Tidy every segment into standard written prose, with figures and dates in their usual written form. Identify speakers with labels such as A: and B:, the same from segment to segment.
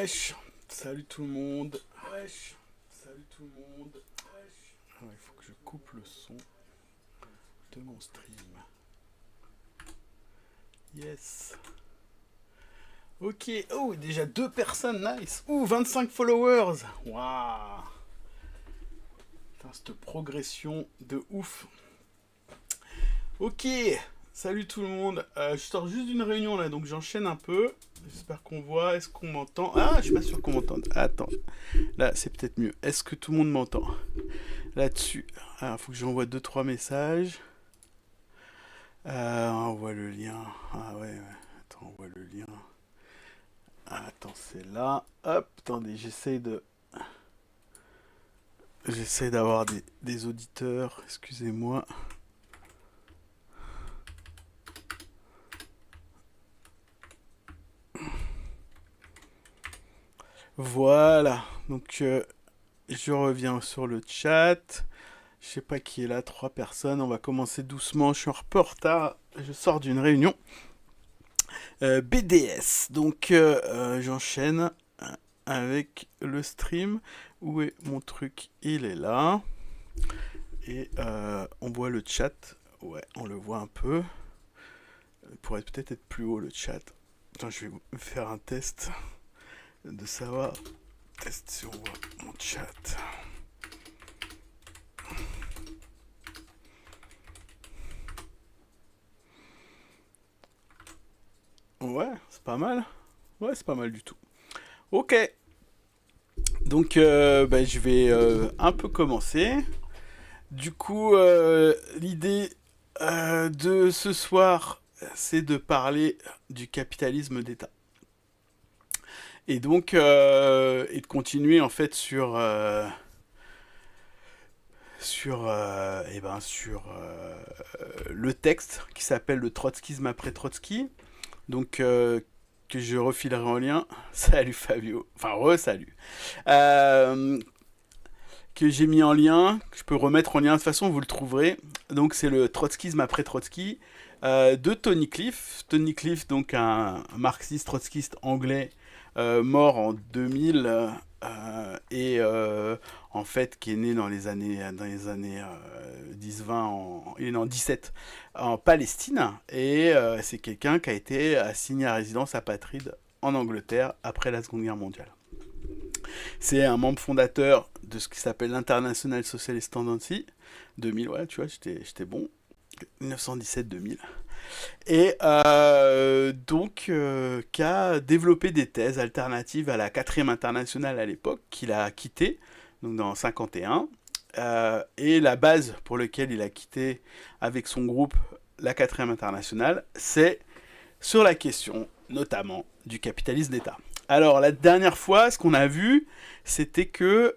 A: Wesh, salut tout le monde. Wesh, salut tout le monde. Wesh. Alors, il faut que je coupe le son de mon stream. Yes. Ok, oh, déjà 2 personnes, nice. Ouh, 25 followers. Waouh. Putain, cette progression de ouf. Ok, salut tout le monde. Je sors juste d'une réunion là, donc j'enchaîne un peu. J'espère qu'on voit. Est-ce qu'on m'entend? Ah, je suis pas sûr qu'on m'entende. Attends, là c'est peut-être mieux. Est-ce que tout le monde m'entend? Là-dessus, il faut que j'envoie 2-3 messages. On envoie le lien. Ah ouais, ouais. Attends, on envoie le lien. Attends, c'est là. Hop, attendez, j'essaie d'avoir des auditeurs. Excusez-moi. Voilà. Donc, je reviens sur le chat. Je sais pas qui est là, 3 personnes. On va commencer doucement. Je suis un peu en retard. Je sors d'une réunion. BDS. Donc, j'enchaîne avec le stream. Où est mon truc? Il est là. Et on voit le chat. Ouais, on le voit un peu. Il pourrait peut-être être plus haut le chat. Attends, je vais faire un test de savoir. Test si on voit mon chat. Ouais, c'est pas mal. Ouais, c'est pas mal du tout. Ok. Donc, je vais un peu commencer. Du coup, l'idée de ce soir, c'est de parler du capitalisme d'État. Et donc, et de continuer en fait sur le texte qui s'appelle le trotskisme après Trotsky. Donc, que je refilerai en lien. Salut Fabio. Enfin, re-salut. Que j'ai mis en lien, que je peux remettre en lien. De toute façon, vous le trouverez. Donc, c'est le trotskisme après Trotsky de Tony Cliff. Tony Cliff, donc un marxiste trotskiste anglais mort en 2000 et en fait qui est né dans les années 10-20, il est né en 17 en Palestine et c'est quelqu'un qui a été assigné à résidence apatride en Angleterre après la Seconde Guerre mondiale. C'est un membre fondateur de ce qui s'appelle l'International Socialist Tendency. 2000, ouais, tu vois, j'étais bon. 1917-2000. Et qui a développé des thèses alternatives à la 4e internationale à l'époque, qu'il a quitté, donc dans 51. Et la base pour laquelle il a quitté avec son groupe la 4e internationale, c'est sur la question notamment du capitalisme d'État. Alors la dernière fois, ce qu'on a vu, c'était que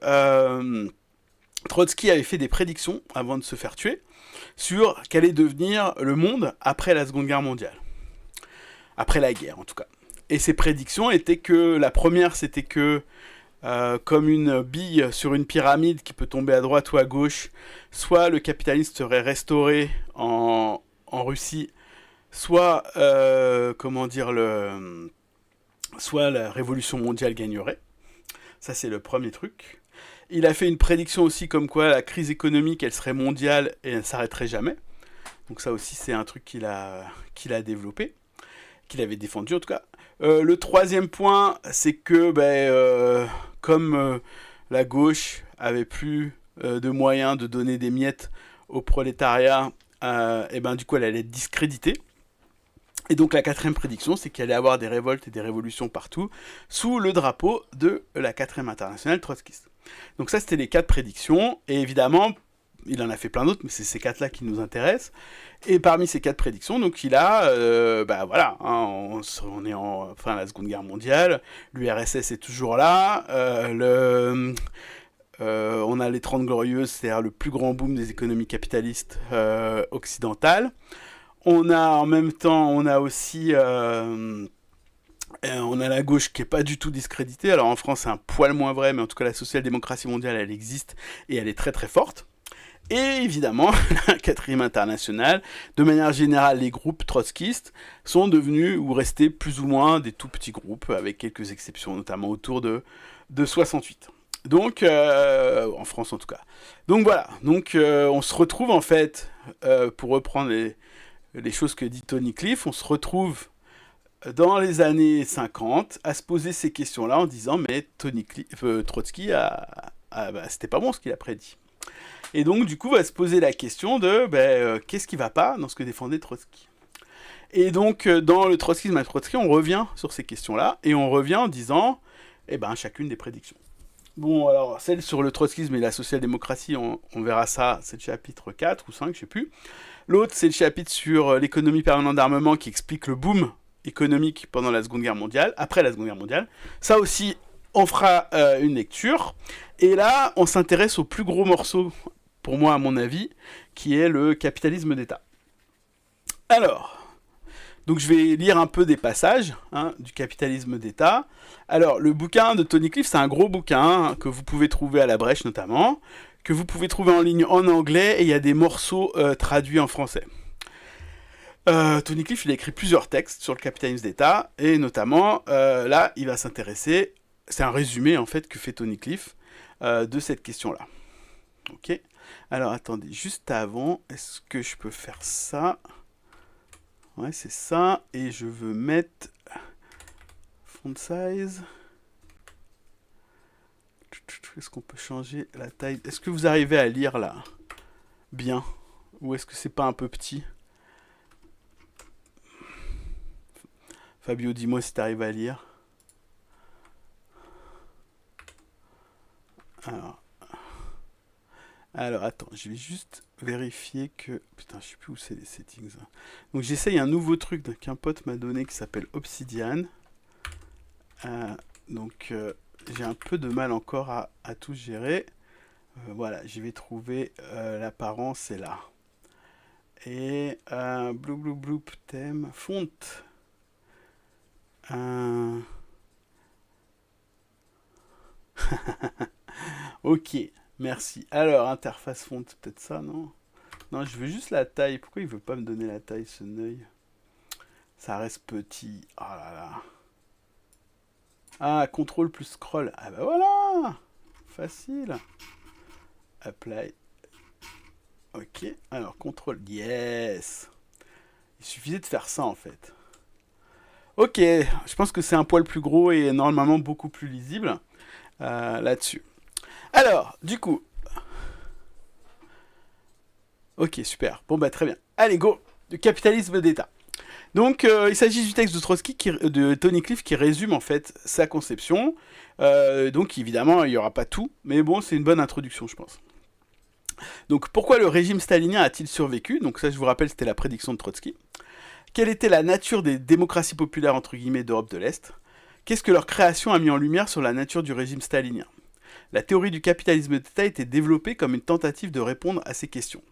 A: Trotsky avait fait des prédictions avant de se faire tuer sur qu'allait devenir le monde après la Seconde Guerre mondiale. Après la guerre, en tout cas. Et ces prédictions étaient que, la première, c'était que, comme une bille sur une pyramide qui peut tomber à droite ou à gauche, soit le capitalisme serait restauré en Russie, soit, soit la révolution mondiale gagnerait. Ça, c'est le premier truc. Il a fait une prédiction aussi comme quoi la crise économique, elle serait mondiale et elle ne s'arrêterait jamais. Donc ça aussi, c'est un truc qu'il a développé, qu'il avait défendu en tout cas. Le troisième point, c'est que comme la gauche avait plus de moyens de donner des miettes au prolétariat, et du coup, elle allait être discréditée. Et donc la 4e prédiction, c'est qu'il allait y avoir des révoltes et des révolutions partout, sous le drapeau de la 4e internationale trotskiste. Donc ça, c'était les 4 prédictions, et évidemment, il en a fait plein d'autres, mais c'est ces 4-là qui nous intéressent. Et parmi ces 4 prédictions, donc il a, on est en fin de la Seconde Guerre mondiale, l'URSS est toujours là, on a les 30 Glorieuses, c'est-à-dire le plus grand boom des économies capitalistes occidentales. On a en même temps, on a aussi, on a la gauche qui est pas du tout discréditée. Alors en France, c'est un poil moins vrai, mais en tout cas, la social-démocratie mondiale, elle existe et elle est très très forte. Et évidemment, la quatrième internationale, de manière générale, les groupes trotskistes sont devenus ou restés plus ou moins des tout petits groupes, avec quelques exceptions, notamment autour de 68. Donc, en France en tout cas. Donc voilà, donc on se retrouve en fait, pour reprendre les choses que dit Tony Cliff, on se retrouve dans les années 50 à se poser ces questions-là en disant mais Trotsky c'était pas bon ce qu'il a prédit. Et donc du coup va se poser la question de qu'est-ce qui va pas dans ce que défendait Trotsky. Et donc dans le trotskisme à Trotsky, on revient sur ces questions-là et on revient en disant chacune des prédictions. Bon, alors, celle sur le trotskisme et la social-démocratie, on verra ça, c'est le chapitre 4 ou 5, je sais plus. L'autre, c'est le chapitre sur l'économie permanente d'armement qui explique le boom économique pendant la Seconde Guerre mondiale, après la Seconde Guerre mondiale. Ça aussi, on fera une lecture. Et là, on s'intéresse au plus gros morceau, pour moi, à mon avis, qui est le capitalisme d'État. Alors... Donc je vais lire un peu des passages du capitalisme d'État. Alors le bouquin de Tony Cliff, c'est un gros bouquin que vous pouvez trouver à la Brèche notamment, que vous pouvez trouver en ligne en anglais et il y a des morceaux traduits en français. Tony Cliff, il a écrit plusieurs textes sur le capitalisme d'État et notamment là il va s'intéresser, c'est un résumé en fait que fait Tony Cliff de cette question-là. Ok. Alors attendez, juste avant, est-ce que je peux faire ça ? Ouais, c'est ça. Et je veux mettre font size. Est-ce qu'on peut changer la taille ? Est-ce que vous arrivez à lire là ? Bien. Ou est-ce que c'est pas un peu petit ? Fabio, dis-moi si tu arrives à lire. Alors, attends, je vais juste vérifier que... Putain, je sais plus où c'est les settings. Donc, j'essaye un nouveau truc qu'un pote m'a donné qui s'appelle Obsidian. Donc, j'ai un peu de mal encore à tout gérer. Voilà, je vais trouver l'apparence, c'est là. Et bloop, thème, font. Ok. Merci. Alors, interface font, peut-être ça, non ? Non, je veux juste la taille. Pourquoi il veut pas me donner la taille, ce neuil ? Ça reste petit. Oh là là. Ah, contrôle plus scroll. Ah bah voilà ! Facile. Apply. Ok. Alors, contrôle. Yes ! Il suffisait de faire ça, en fait. Ok. Je pense que c'est un poil plus gros et normalement beaucoup plus lisible là-dessus. Alors, du coup... Ok, super. Bon, très bien. Allez, go. Le capitalisme d'État. Donc, il s'agit du texte de Trotsky, de Tony Cliff, qui résume, en fait, sa conception. Donc, évidemment, il n'y aura pas tout. Mais bon, c'est une bonne introduction, je pense. Donc, pourquoi le régime stalinien a-t-il survécu ? Donc, ça, je vous rappelle, c'était la prédiction de Trotsky. Quelle était la nature des démocraties populaires, entre guillemets, d'Europe de l'Est ? Qu'est-ce que leur création a mis en lumière sur la nature du régime stalinien ? La théorie du capitalisme d'État a été développée comme une tentative de répondre à ces questions.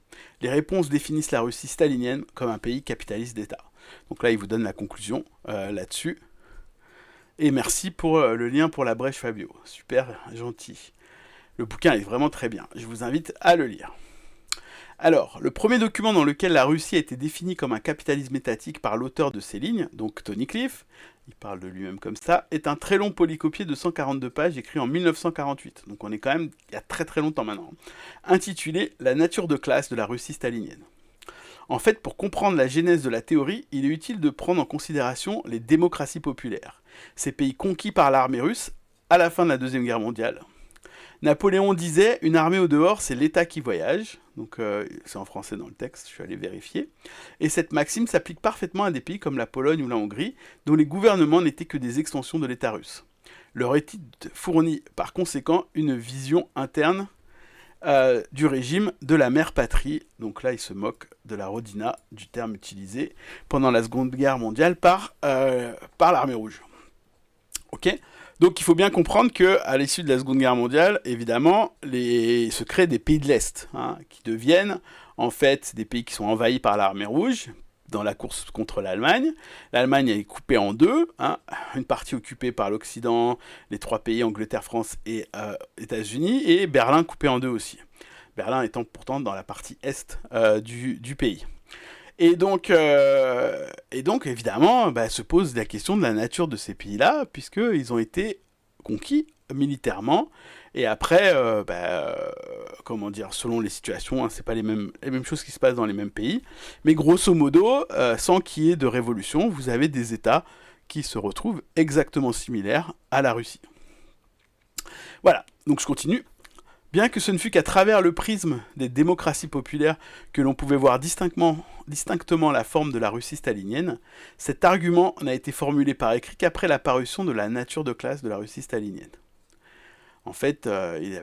A: Les réponses définissent la Russie stalinienne comme un pays capitaliste d'État. Donc là, il vous donne la conclusion là-dessus. Et merci pour le lien pour la brèche, Fabio. Super gentil. Le bouquin est vraiment très bien. Je vous invite à le lire. Alors, le premier document dans lequel la Russie a été définie comme un capitalisme étatique par l'auteur de ces lignes, donc Tony Cliff, il parle de lui-même comme ça, est un très long polycopié de 142 pages écrit en 1948. Donc on est quand même il y a très très longtemps maintenant. Intitulé « La nature de classe de la Russie stalinienne ». En fait, pour comprendre la genèse de la théorie, il est utile de prendre en considération les démocraties populaires, ces pays conquis par l'armée russe à la fin de la Deuxième Guerre mondiale. Napoléon disait « Une armée au dehors, c'est l'État qui voyage ». Donc c'est en français dans le texte, je suis allé vérifier. Et cette maxime s'applique parfaitement à des pays comme la Pologne ou la Hongrie, dont les gouvernements n'étaient que des extensions de l'État russe. Leur étude fournit par conséquent une vision interne du régime de la mère patrie. Donc là, il se moque de la Rodina, du terme utilisé pendant la Seconde Guerre mondiale par l'armée rouge. Ok ? Donc il faut bien comprendre qu'à l'issue de la Seconde Guerre mondiale, évidemment, se créent des pays de l'Est, qui deviennent en fait des pays qui sont envahis par l'armée rouge dans la course contre l'Allemagne. L'Allemagne est coupée en deux, une partie occupée par l'Occident, les trois pays, Angleterre, France et États-Unis, et Berlin coupé en deux aussi. Berlin étant pourtant dans la partie est du pays. Et donc évidemment, se pose la question de la nature de ces pays-là, puisqu'ils ont été conquis militairement, et après, comment dire, selon les situations, c'est pas les mêmes choses qui se passent dans les mêmes pays, mais grosso modo, sans qu'il y ait de révolution, vous avez des États qui se retrouvent exactement similaires à la Russie. Voilà, donc je continue. Bien que ce ne fût qu'à travers le prisme des démocraties populaires que l'on pouvait voir distinctement la forme de la Russie stalinienne, cet argument n'a été formulé par écrit qu'après l'apparition de la nature de classe de la Russie stalinienne. En fait, il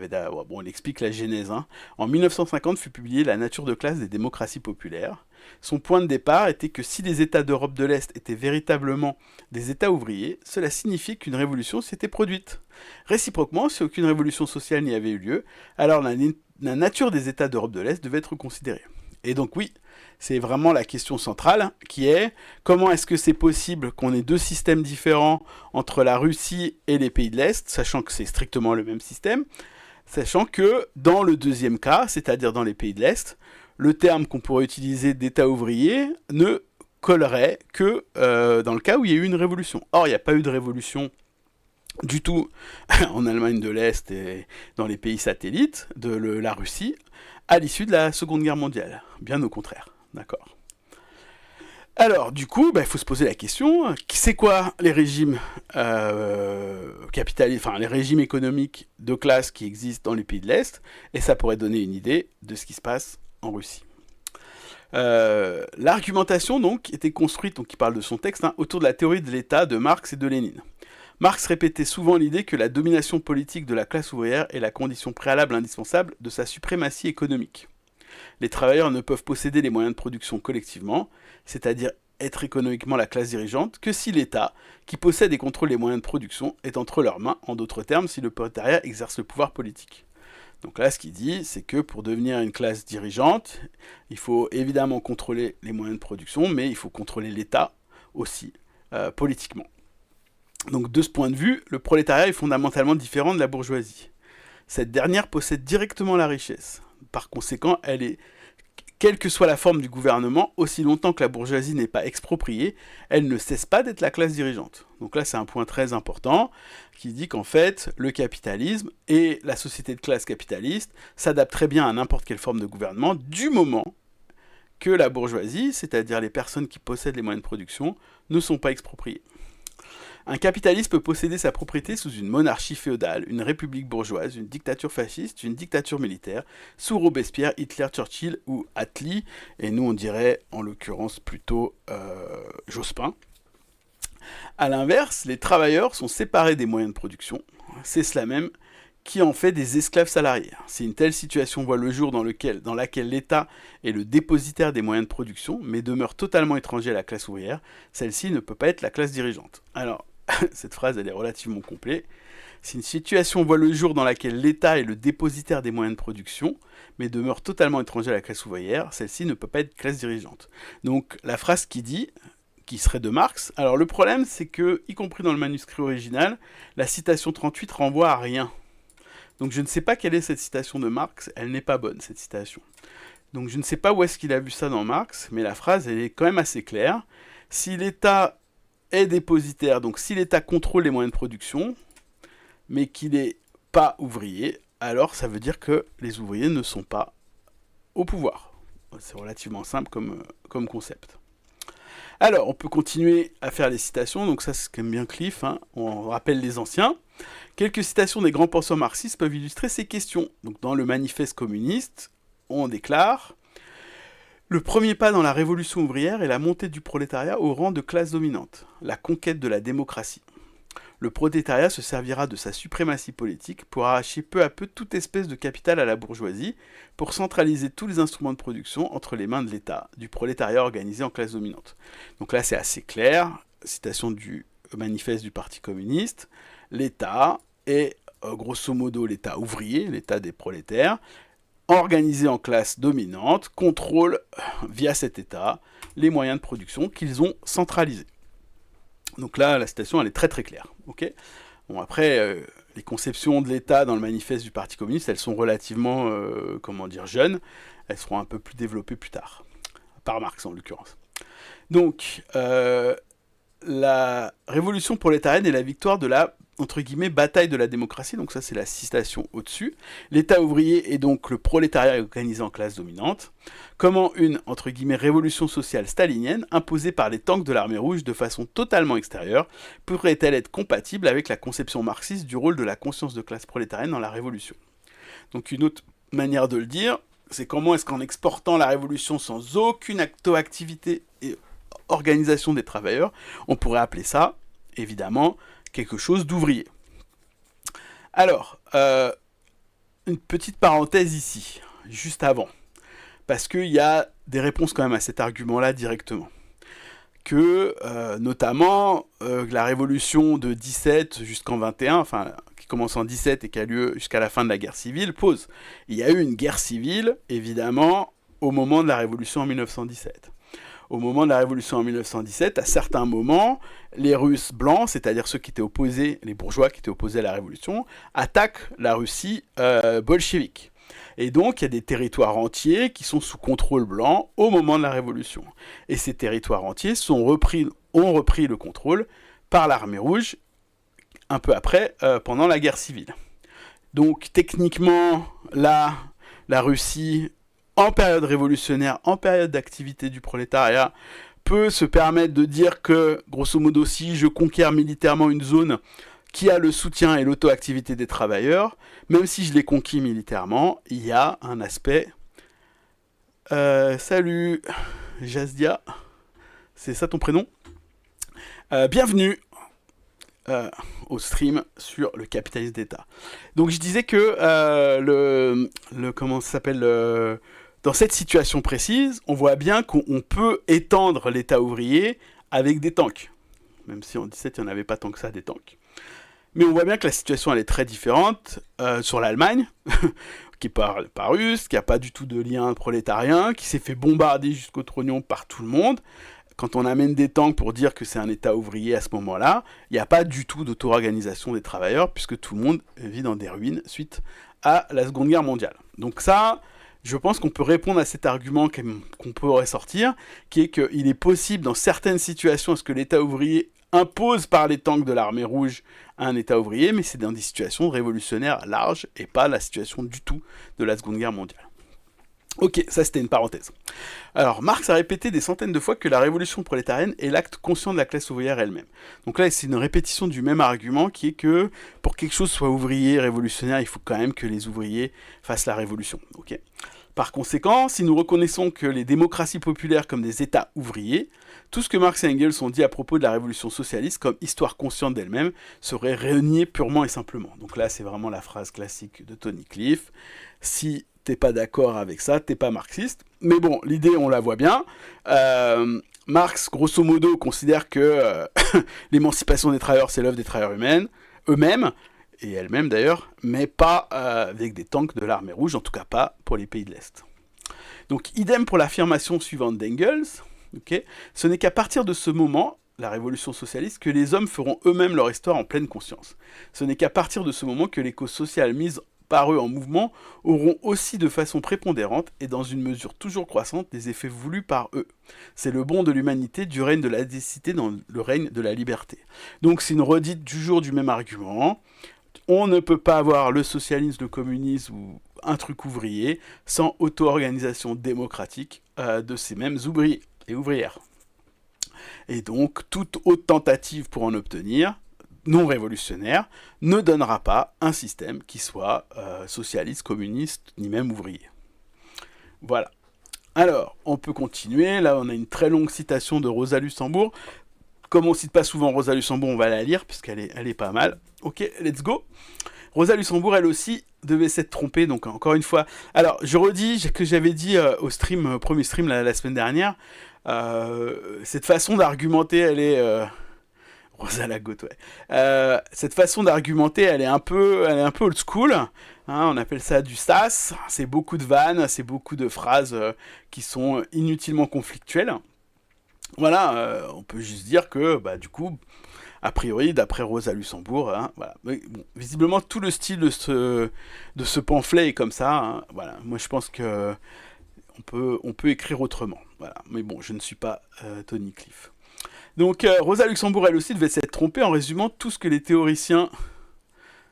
A: explique la genèse. En 1950 fut publiée La nature de classe des démocraties populaires. Son point de départ était que si les États d'Europe de l'Est étaient véritablement des États ouvriers, cela signifiait qu'une révolution s'était produite. Réciproquement, si aucune révolution sociale n'y avait eu lieu, alors la nature des États d'Europe de l'Est devait être considérée. Et donc oui, c'est vraiment la question centrale, qui est comment est-ce que c'est possible qu'on ait deux systèmes différents entre la Russie et les pays de l'Est, sachant que c'est strictement le même système, sachant que dans le deuxième cas, c'est-à-dire dans les pays de l'Est, le terme qu'on pourrait utiliser d'État ouvrier ne collerait que dans le cas où il y a eu une révolution. Or, il n'y a pas eu de révolution du tout en Allemagne de l'Est et dans les pays satellites de la Russie à l'issue de la Seconde Guerre mondiale. Bien au contraire, d'accord. Alors, du coup, il faut se poser la question, c'est quoi les régimes capitalistes, enfin les régimes économiques de classe qui existent dans les pays de l'Est, et ça pourrait donner une idée de ce qui se passe en Russie. L'argumentation donc était construite, donc il parle de son texte, autour de la théorie de l'État de Marx et de Lénine. Marx répétait souvent l'idée que la domination politique de la classe ouvrière est la condition préalable indispensable de sa suprématie économique. Les travailleurs ne peuvent posséder les moyens de production collectivement, c'est-à-dire être économiquement la classe dirigeante, que si l'État, qui possède et contrôle les moyens de production, est entre leurs mains, en d'autres termes, si le prolétariat exerce le pouvoir politique. Donc là, ce qu'il dit, c'est que pour devenir une classe dirigeante, il faut évidemment contrôler les moyens de production, mais il faut contrôler l'État aussi, politiquement. Donc de ce point de vue, le prolétariat est fondamentalement différent de la bourgeoisie. Cette dernière possède directement la richesse. Par conséquent, elle est, quelle que soit la forme du gouvernement, aussi longtemps que la bourgeoisie n'est pas expropriée, elle ne cesse pas d'être la classe dirigeante. Donc là, c'est un point très important qui dit qu'en fait, le capitalisme et la société de classe capitaliste s'adaptent très bien à n'importe quelle forme de gouvernement du moment que la bourgeoisie, c'est-à-dire les personnes qui possèdent les moyens de production, ne sont pas expropriées. Un capitaliste peut posséder sa propriété sous une monarchie féodale, une république bourgeoise, une dictature fasciste, une dictature militaire, sous Robespierre, Hitler, Churchill ou Attlee, et nous on dirait en l'occurrence plutôt Jospin. A l'inverse, les travailleurs sont séparés des moyens de production, c'est cela même qui en fait des esclaves salariés. Si une telle situation voit le jour dans laquelle l'État est le dépositaire des moyens de production, mais demeure totalement étranger à la classe ouvrière, celle-ci ne peut pas être la classe dirigeante. Alors, cette phrase elle est relativement complète. Si une situation voit le jour dans laquelle l'État est le dépositaire des moyens de production, mais demeure totalement étranger à la classe ouvrière, celle-ci ne peut pas être classe dirigeante. Donc la phrase qui dit, qui serait de Marx, alors le problème c'est que, y compris dans le manuscrit original, la citation 38 renvoie à rien. Donc je ne sais pas quelle est cette citation de Marx, elle n'est pas bonne cette citation. Donc je ne sais pas où est-ce qu'il a vu ça dans Marx, mais la phrase elle est quand même assez claire. Si l'État est dépositaire, donc si l'État contrôle les moyens de production, mais qu'il n'est pas ouvrier, alors ça veut dire que les ouvriers ne sont pas au pouvoir. C'est relativement simple comme concept. Alors, on peut continuer à faire les citations, donc ça c'est quand même bien Cliff, on rappelle les anciens. Quelques citations des grands penseurs marxistes peuvent illustrer ces questions. Donc dans le manifeste communiste, on déclare « Le premier pas dans la révolution ouvrière est la montée du prolétariat au rang de classe dominante, la conquête de la démocratie. Le prolétariat se servira de sa suprématie politique pour arracher peu à peu toute espèce de capital à la bourgeoisie, pour centraliser tous les instruments de production entre les mains de l'État, du prolétariat organisé en classe dominante. » Donc là c'est assez clair, citation du manifeste du Parti communiste, l'État est grosso modo l'État ouvrier, l'État des prolétaires, organisé en classe dominante, contrôle via cet État les moyens de production qu'ils ont centralisés. Donc là, la citation, elle est très très claire. Okay, bon, après, les conceptions de l'État dans le manifeste du Parti communiste, elles sont relativement, jeunes. Elles seront un peu plus développées plus tard, par Marx en l'occurrence. Donc, la révolution prolétarienne est la victoire de la, entre guillemets, bataille de la démocratie. Donc ça, c'est la citation au-dessus. L'État ouvrier est donc le prolétariat organisé en classe dominante. Comment une, entre guillemets, révolution sociale stalinienne, imposée par les tanks de l'armée rouge de façon totalement extérieure, pourrait-elle être compatible avec la conception marxiste du rôle de la conscience de classe prolétarienne dans la révolution? Donc une autre manière de le dire, c'est comment est-ce qu'en exportant la révolution sans aucune activité et organisation des travailleurs, on pourrait appeler ça, évidemment, quelque chose d'ouvrier. Alors, une petite parenthèse ici, juste avant, parce qu'il y a des réponses quand même à cet argument-là directement. Que, notamment, la révolution de 17 jusqu'en 21, enfin, qui commence en 17 et qui a lieu jusqu'à la fin de la guerre civile, pose. Il y a eu une guerre civile, évidemment, au moment de la révolution en 1917. Au moment de la révolution en 1917, à certains moments, les Russes blancs, c'est-à-dire ceux qui étaient opposés, les bourgeois qui étaient opposés à la révolution, attaquent la Russie bolchevique. Et donc, il y a des territoires entiers qui sont sous contrôle blanc au moment de la révolution. Et ces territoires entiers ont repris le contrôle par l'armée rouge un peu après, pendant la guerre civile. Donc, techniquement, là, la Russie, en période révolutionnaire, en période d'activité du prolétariat, peut se permettre de dire que, grosso modo, si je conquiers militairement une zone qui a le soutien et l'auto-activité des travailleurs, même si je l'ai conquis militairement, il y a un aspect... salut, Jazdia, c'est ça ton prénom? Bienvenue au stream sur le capitalisme d'État. Donc je disais que comment ça s'appelle dans cette situation précise, on voit bien qu'on peut étendre l'État ouvrier avec des tanks. Même si en 17, il n'y en avait pas tant que ça, des tanks. Mais on voit bien que la situation, elle est très différente sur l'Allemagne, qui n'est pas russe, qui n'a pas du tout de lien prolétarien, qui s'est fait bombarder jusqu'au trognon par tout le monde. Quand on amène des tanks pour dire que c'est un État ouvrier à ce moment-là, il n'y a pas du tout d'auto-organisation des travailleurs, puisque tout le monde vit dans des ruines suite à la Seconde Guerre mondiale. Donc ça... Je pense qu'on peut répondre à cet argument qu'on peut ressortir, qui est qu'il est possible dans certaines situations à ce que l'État ouvrier impose par les tanks de l'armée rouge à un État ouvrier, mais c'est dans des situations révolutionnaires larges et pas la situation du tout de la Seconde Guerre mondiale. Ok, ça c'était une parenthèse. Alors, Marx a répété des centaines de fois que la révolution prolétarienne est l'acte conscient de la classe ouvrière elle-même. Donc là, c'est une répétition du même argument qui est que pour que quelque chose soit ouvrier, révolutionnaire, il faut quand même que les ouvriers fassent la révolution. Ok. Par conséquent, si nous reconnaissons que les démocraties populaires comme des États ouvriers, tout ce que Marx et Engels ont dit à propos de la révolution socialiste comme histoire consciente d'elle-même serait renié purement et simplement. Donc là, c'est vraiment la phrase classique de Tony Cliff. Si t'es pas d'accord avec ça, t'es pas marxiste. Mais bon, l'idée, on la voit bien. Marx, grosso modo, considère que l'émancipation des travailleurs, c'est l'œuvre des travailleurs eux-mêmes, et elles-mêmes d'ailleurs, mais pas avec des tanks de l'armée rouge, en tout cas pas pour les pays de l'Est. Donc, idem pour l'affirmation suivante d'Engels. Okay, ce n'est qu'à partir de ce moment, la révolution socialiste, que les hommes feront eux-mêmes leur histoire en pleine conscience. Ce n'est qu'à partir de ce moment que les causes sociales mises par eux en mouvement auront aussi de façon prépondérante et dans une mesure toujours croissante des effets voulus par eux. C'est le bond de l'humanité du règne de la laïcité dans le règne de la liberté. Donc c'est une redite toujours du même argument. On ne peut pas avoir le socialisme, le communisme ou un truc ouvrier sans auto-organisation démocratique de ces mêmes ouvriers et ouvrières. Et donc toute autre tentative pour en obtenir non révolutionnaire, ne donnera pas un système qui soit socialiste, communiste, ni même ouvrier. Voilà. Alors, on peut continuer. Là, on a une très longue citation de Rosa Luxembourg. Comme on ne cite pas souvent Rosa Luxembourg, on va la lire, puisqu'elle est pas mal. Ok, let's go. Rosa Luxembourg, elle aussi, devait s'être trompée, donc encore une fois. Alors, je redis que j'avais dit au premier stream la semaine dernière, cette façon d'argumenter, elle est... Rosa Lagotte, ouais. Cette façon d'argumenter, elle est un peu old school. Hein, on appelle ça du sas. C'est beaucoup de vannes, c'est beaucoup de phrases qui sont inutilement conflictuelles. Voilà, on peut juste dire que, du coup, A priori, d'après Rosa Luxembourg, hein, voilà. Mais bon, visiblement, tout le style de ce pamphlet est comme ça. Hein, voilà. Moi, je pense que on peut écrire autrement. Voilà. Mais bon, je ne suis pas Tony Cliff. Donc, Rosa Luxembourg, elle aussi, devait s'être trompée en résumant tout ce que les théoriciens...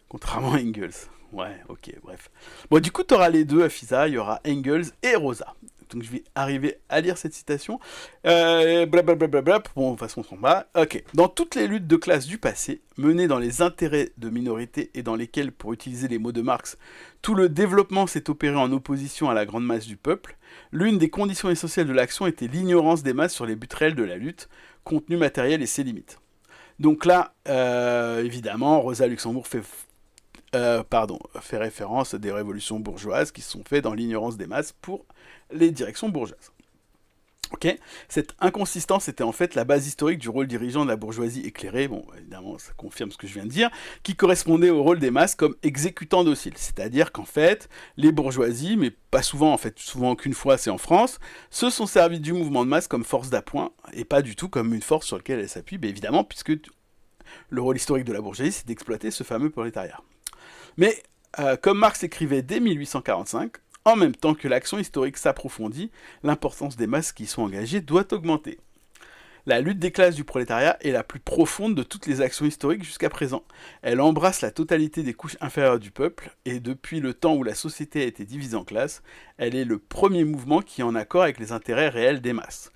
A: Contrairement à Engels. Ouais, ok, bref. Bon, du coup, tu auras les deux à FISA, il y aura Engels et Rosa. Donc, je vais arriver à lire cette citation. Blablabla. Bon, de toute façon, on s'en bat. Ok. Dans toutes les luttes de classe du passé, menées dans les intérêts de minorités et dans lesquelles, pour utiliser les mots de Marx, tout le développement s'est opéré en opposition à la grande masse du peuple, l'une des conditions essentielles de l'action était l'ignorance des masses sur les buts réels de la lutte, contenu matériel et ses limites. Donc là, évidemment, Rosa Luxembourg fait référence à des révolutions bourgeoises qui se sont faites dans l'ignorance des masses pour les directions bourgeoises. Okay. Cette inconsistance était en fait la base historique du rôle dirigeant de la bourgeoisie éclairée, bon évidemment ça confirme ce que je viens de dire, qui correspondait au rôle des masses comme exécutants dociles. C'est-à-dire qu'en fait, les bourgeoisies, mais pas souvent en fait, souvent qu'une fois c'est en France, se sont servis du mouvement de masse comme force d'appoint, et pas du tout comme une force sur laquelle elles s'appuient, mais évidemment, puisque le rôle historique de la bourgeoisie, c'est d'exploiter ce fameux prolétariat. Mais, comme Marx écrivait dès 1845, en même temps que l'action historique s'approfondit, l'importance des masses qui y sont engagées doit augmenter. La lutte des classes du prolétariat est la plus profonde de toutes les actions historiques jusqu'à présent. Elle embrasse la totalité des couches inférieures du peuple, et depuis le temps où la société a été divisée en classes, elle est le premier mouvement qui est en accord avec les intérêts réels des masses.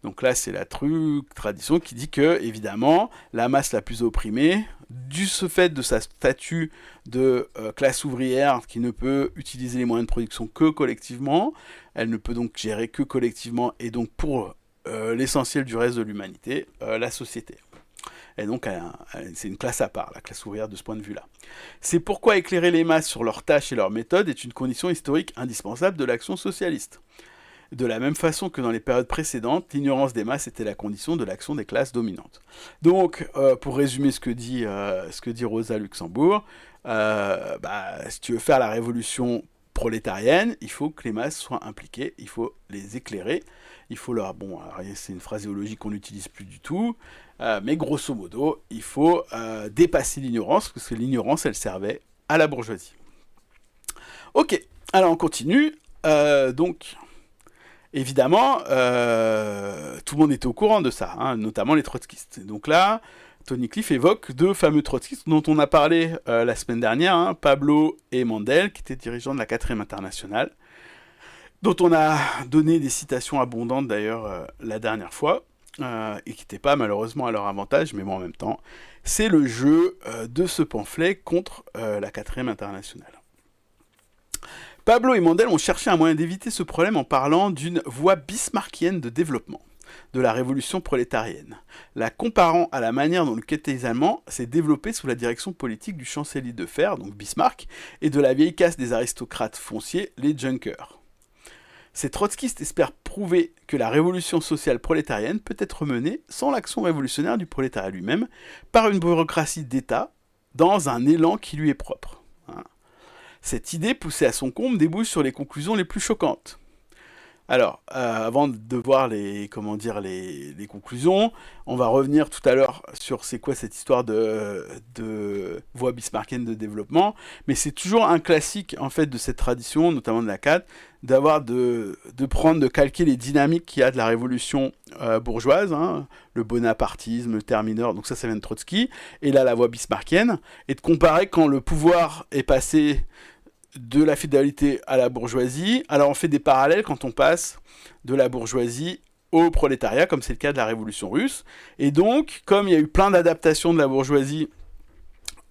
A: Donc là, c'est la tradition qui dit que, évidemment, la masse la plus opprimée, du fait de sa statut de classe ouvrière qui ne peut utiliser les moyens de production que collectivement, elle ne peut donc gérer que collectivement, et donc pour l'essentiel du reste de l'humanité, la société. Et donc, c'est une classe à part, la classe ouvrière de ce point de vue-là. C'est pourquoi éclairer les masses sur leurs tâches et leurs méthodes est une condition historique indispensable de l'action socialiste. De la même façon que dans les périodes précédentes, l'ignorance des masses était la condition de l'action des classes dominantes. Donc, pour résumer ce que dit Rosa Luxembourg, si tu veux faire la révolution prolétarienne, il faut que les masses soient impliquées, il faut les éclairer, il faut leur... Bon, alors, c'est une phraséologie qu'on n'utilise plus du tout, mais grosso modo, il faut dépasser l'ignorance, parce que l'ignorance, elle servait à la bourgeoisie. Ok, alors on continue, donc... Évidemment, tout le monde était au courant de ça, hein, notamment les trotskistes. Donc là, Tony Cliff évoque deux fameux trotskistes dont on a parlé la semaine dernière, hein, Pablo et Mandel, qui étaient dirigeants de la 4e internationale, dont on a donné des citations abondantes d'ailleurs la dernière fois, et qui n'étaient pas malheureusement à leur avantage, mais bon en même temps, c'est le jeu de ce pamphlet contre la 4e internationale. Pablo et Mandel ont cherché un moyen d'éviter ce problème en parlant d'une voie bismarckienne de développement de la révolution prolétarienne, la comparant à la manière dont le capitalisme allemand s'est développé sous la direction politique du chancelier de fer, donc Bismarck, et de la vieille caste des aristocrates fonciers, les Junkers. Ces trotskistes espèrent prouver que la révolution sociale prolétarienne peut être menée sans l'action révolutionnaire du prolétariat lui-même, par une bureaucratie d'État, dans un élan qui lui est propre. Cette idée, poussée à son comble, débouche sur les conclusions les plus choquantes. Alors, avant de voir les conclusions, on va revenir tout à l'heure sur c'est quoi cette histoire de voie bismarckienne de développement, mais c'est toujours un classique en fait de cette tradition, notamment de la CAD, de calquer les dynamiques qu'il y a de la révolution bourgeoise, hein, le bonapartisme, le termineur, donc ça vient de Trotsky, et là la voie bismarckienne, et de comparer quand le pouvoir est passé de la féodalité à la bourgeoisie. Alors on fait des parallèles quand on passe de la bourgeoisie au prolétariat, comme c'est le cas de la révolution russe. Et donc, comme il y a eu plein d'adaptations de la bourgeoisie,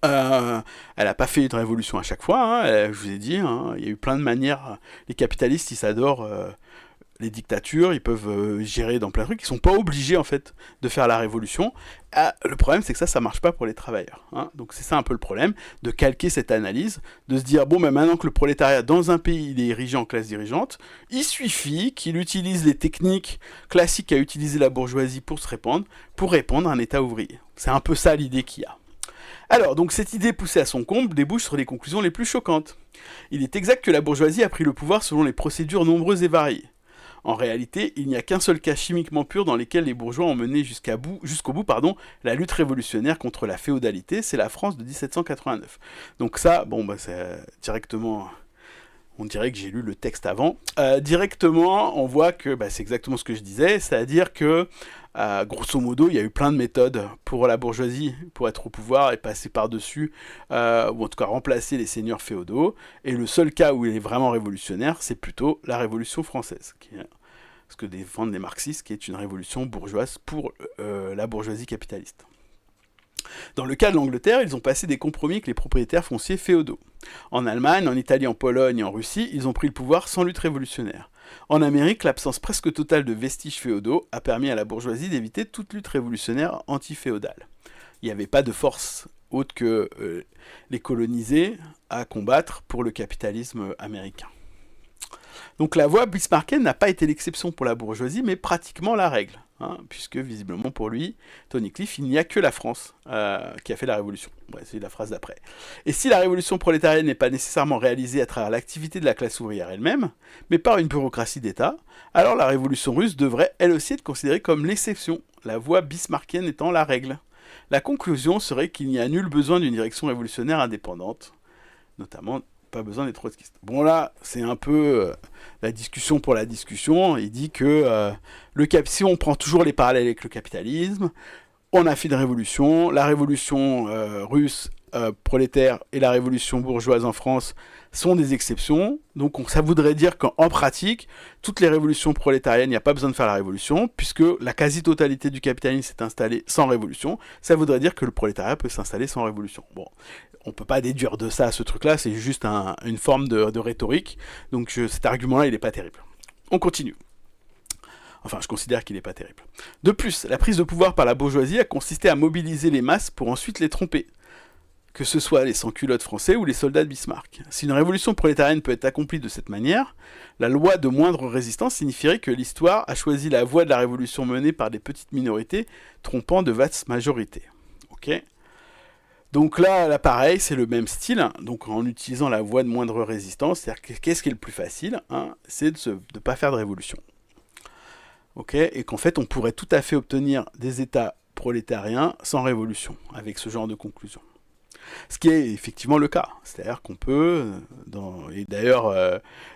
A: elle n'a pas fait une révolution à chaque fois, hein, je vous ai dit, hein, il y a eu plein de manières. Les capitalistes, ils s'adorent les dictatures, ils peuvent gérer dans plein de trucs, ils sont pas obligés en fait de faire la révolution. Le problème c'est que ça marche pas pour les travailleurs, hein. Donc c'est ça un peu le problème, de calquer cette analyse, de se dire bon maintenant que le prolétariat dans un pays il est érigé en classe dirigeante, il suffit qu'il utilise les techniques classiques qu'a utilisé la bourgeoisie pour répondre à un état ouvrier. C'est un peu ça l'idée qu'il y a. Alors, donc cette idée poussée à son comble débouche sur les conclusions les plus choquantes. Il est exact que la bourgeoisie a pris le pouvoir selon les procédures nombreuses et variées. En réalité, il n'y a qu'un seul cas chimiquement pur dans lequel les bourgeois ont mené jusqu'au bout, la lutte révolutionnaire contre la féodalité, c'est la France de 1789. Donc ça, c'est directement... On dirait que j'ai lu le texte avant. Directement, on voit que c'est exactement ce que je disais, c'est-à-dire que, grosso modo, il y a eu plein de méthodes pour la bourgeoisie, pour être au pouvoir et passer par-dessus, ou en tout cas remplacer les seigneurs féodaux. Et le seul cas où il est vraiment révolutionnaire, c'est plutôt la Révolution française, qui est ce que défendent les marxistes, qui est une révolution bourgeoise pour la bourgeoisie capitaliste. Dans le cas de l'Angleterre, ils ont passé des compromis avec les propriétaires fonciers féodaux. En Allemagne, en Italie, en Pologne et en Russie, ils ont pris le pouvoir sans lutte révolutionnaire. En Amérique, l'absence presque totale de vestiges féodaux a permis à la bourgeoisie d'éviter toute lutte révolutionnaire anti-féodale. Il n'y avait pas de force autre que les colonisés à combattre pour le capitalisme américain. Donc la voie bismarckienne n'a pas été l'exception pour la bourgeoisie, mais pratiquement la règle. Puisque visiblement pour lui, Tony Cliff, il n'y a que la France qui a fait la révolution. C'est la phrase d'après. Et si la révolution prolétarienne n'est pas nécessairement réalisée à travers l'activité de la classe ouvrière elle-même, mais par une bureaucratie d'État, alors la révolution russe devrait elle aussi être considérée comme l'exception, la voie bismarckienne étant la règle. La conclusion serait qu'il n'y a nul besoin d'une direction révolutionnaire indépendante, notamment pas besoin des trotskistes. Bon là, c'est un peu la discussion pour la discussion. Il dit que si on prend toujours les parallèles avec le capitalisme, on a fait une révolution, la révolution russe prolétaire et la révolution bourgeoise en France sont des exceptions. Donc ça voudrait dire qu'en pratique, toutes les révolutions prolétariennes, il n'y a pas besoin de faire la révolution, puisque la quasi-totalité du capitalisme s'est installée sans révolution. Ça voudrait dire que le prolétariat peut s'installer sans révolution. Bon, on ne peut pas déduire de ça ce truc-là, c'est juste une forme de rhétorique. Donc cet argument-là, il n'est pas terrible. On continue. Enfin, je considère qu'il n'est pas terrible. De plus, la prise de pouvoir par la bourgeoisie a consisté à mobiliser les masses pour ensuite les tromper. Que ce soit les sans-culottes français ou les soldats de Bismarck. Si une révolution prolétarienne peut être accomplie de cette manière, la loi de moindre résistance signifierait que l'histoire a choisi la voie de la révolution menée par des petites minorités, trompant de vastes majorités. Ok ? Donc là, pareil, c'est le même style, donc en utilisant la voie de moindre résistance, c'est-à-dire qu'est-ce qui est le plus facile, c'est de ne pas faire de révolution. Ok ? Et qu'en fait, on pourrait tout à fait obtenir des États prolétariens sans révolution, avec ce genre de conclusion. Ce qui est effectivement le cas, c'est-à-dire qu'on peut, et d'ailleurs,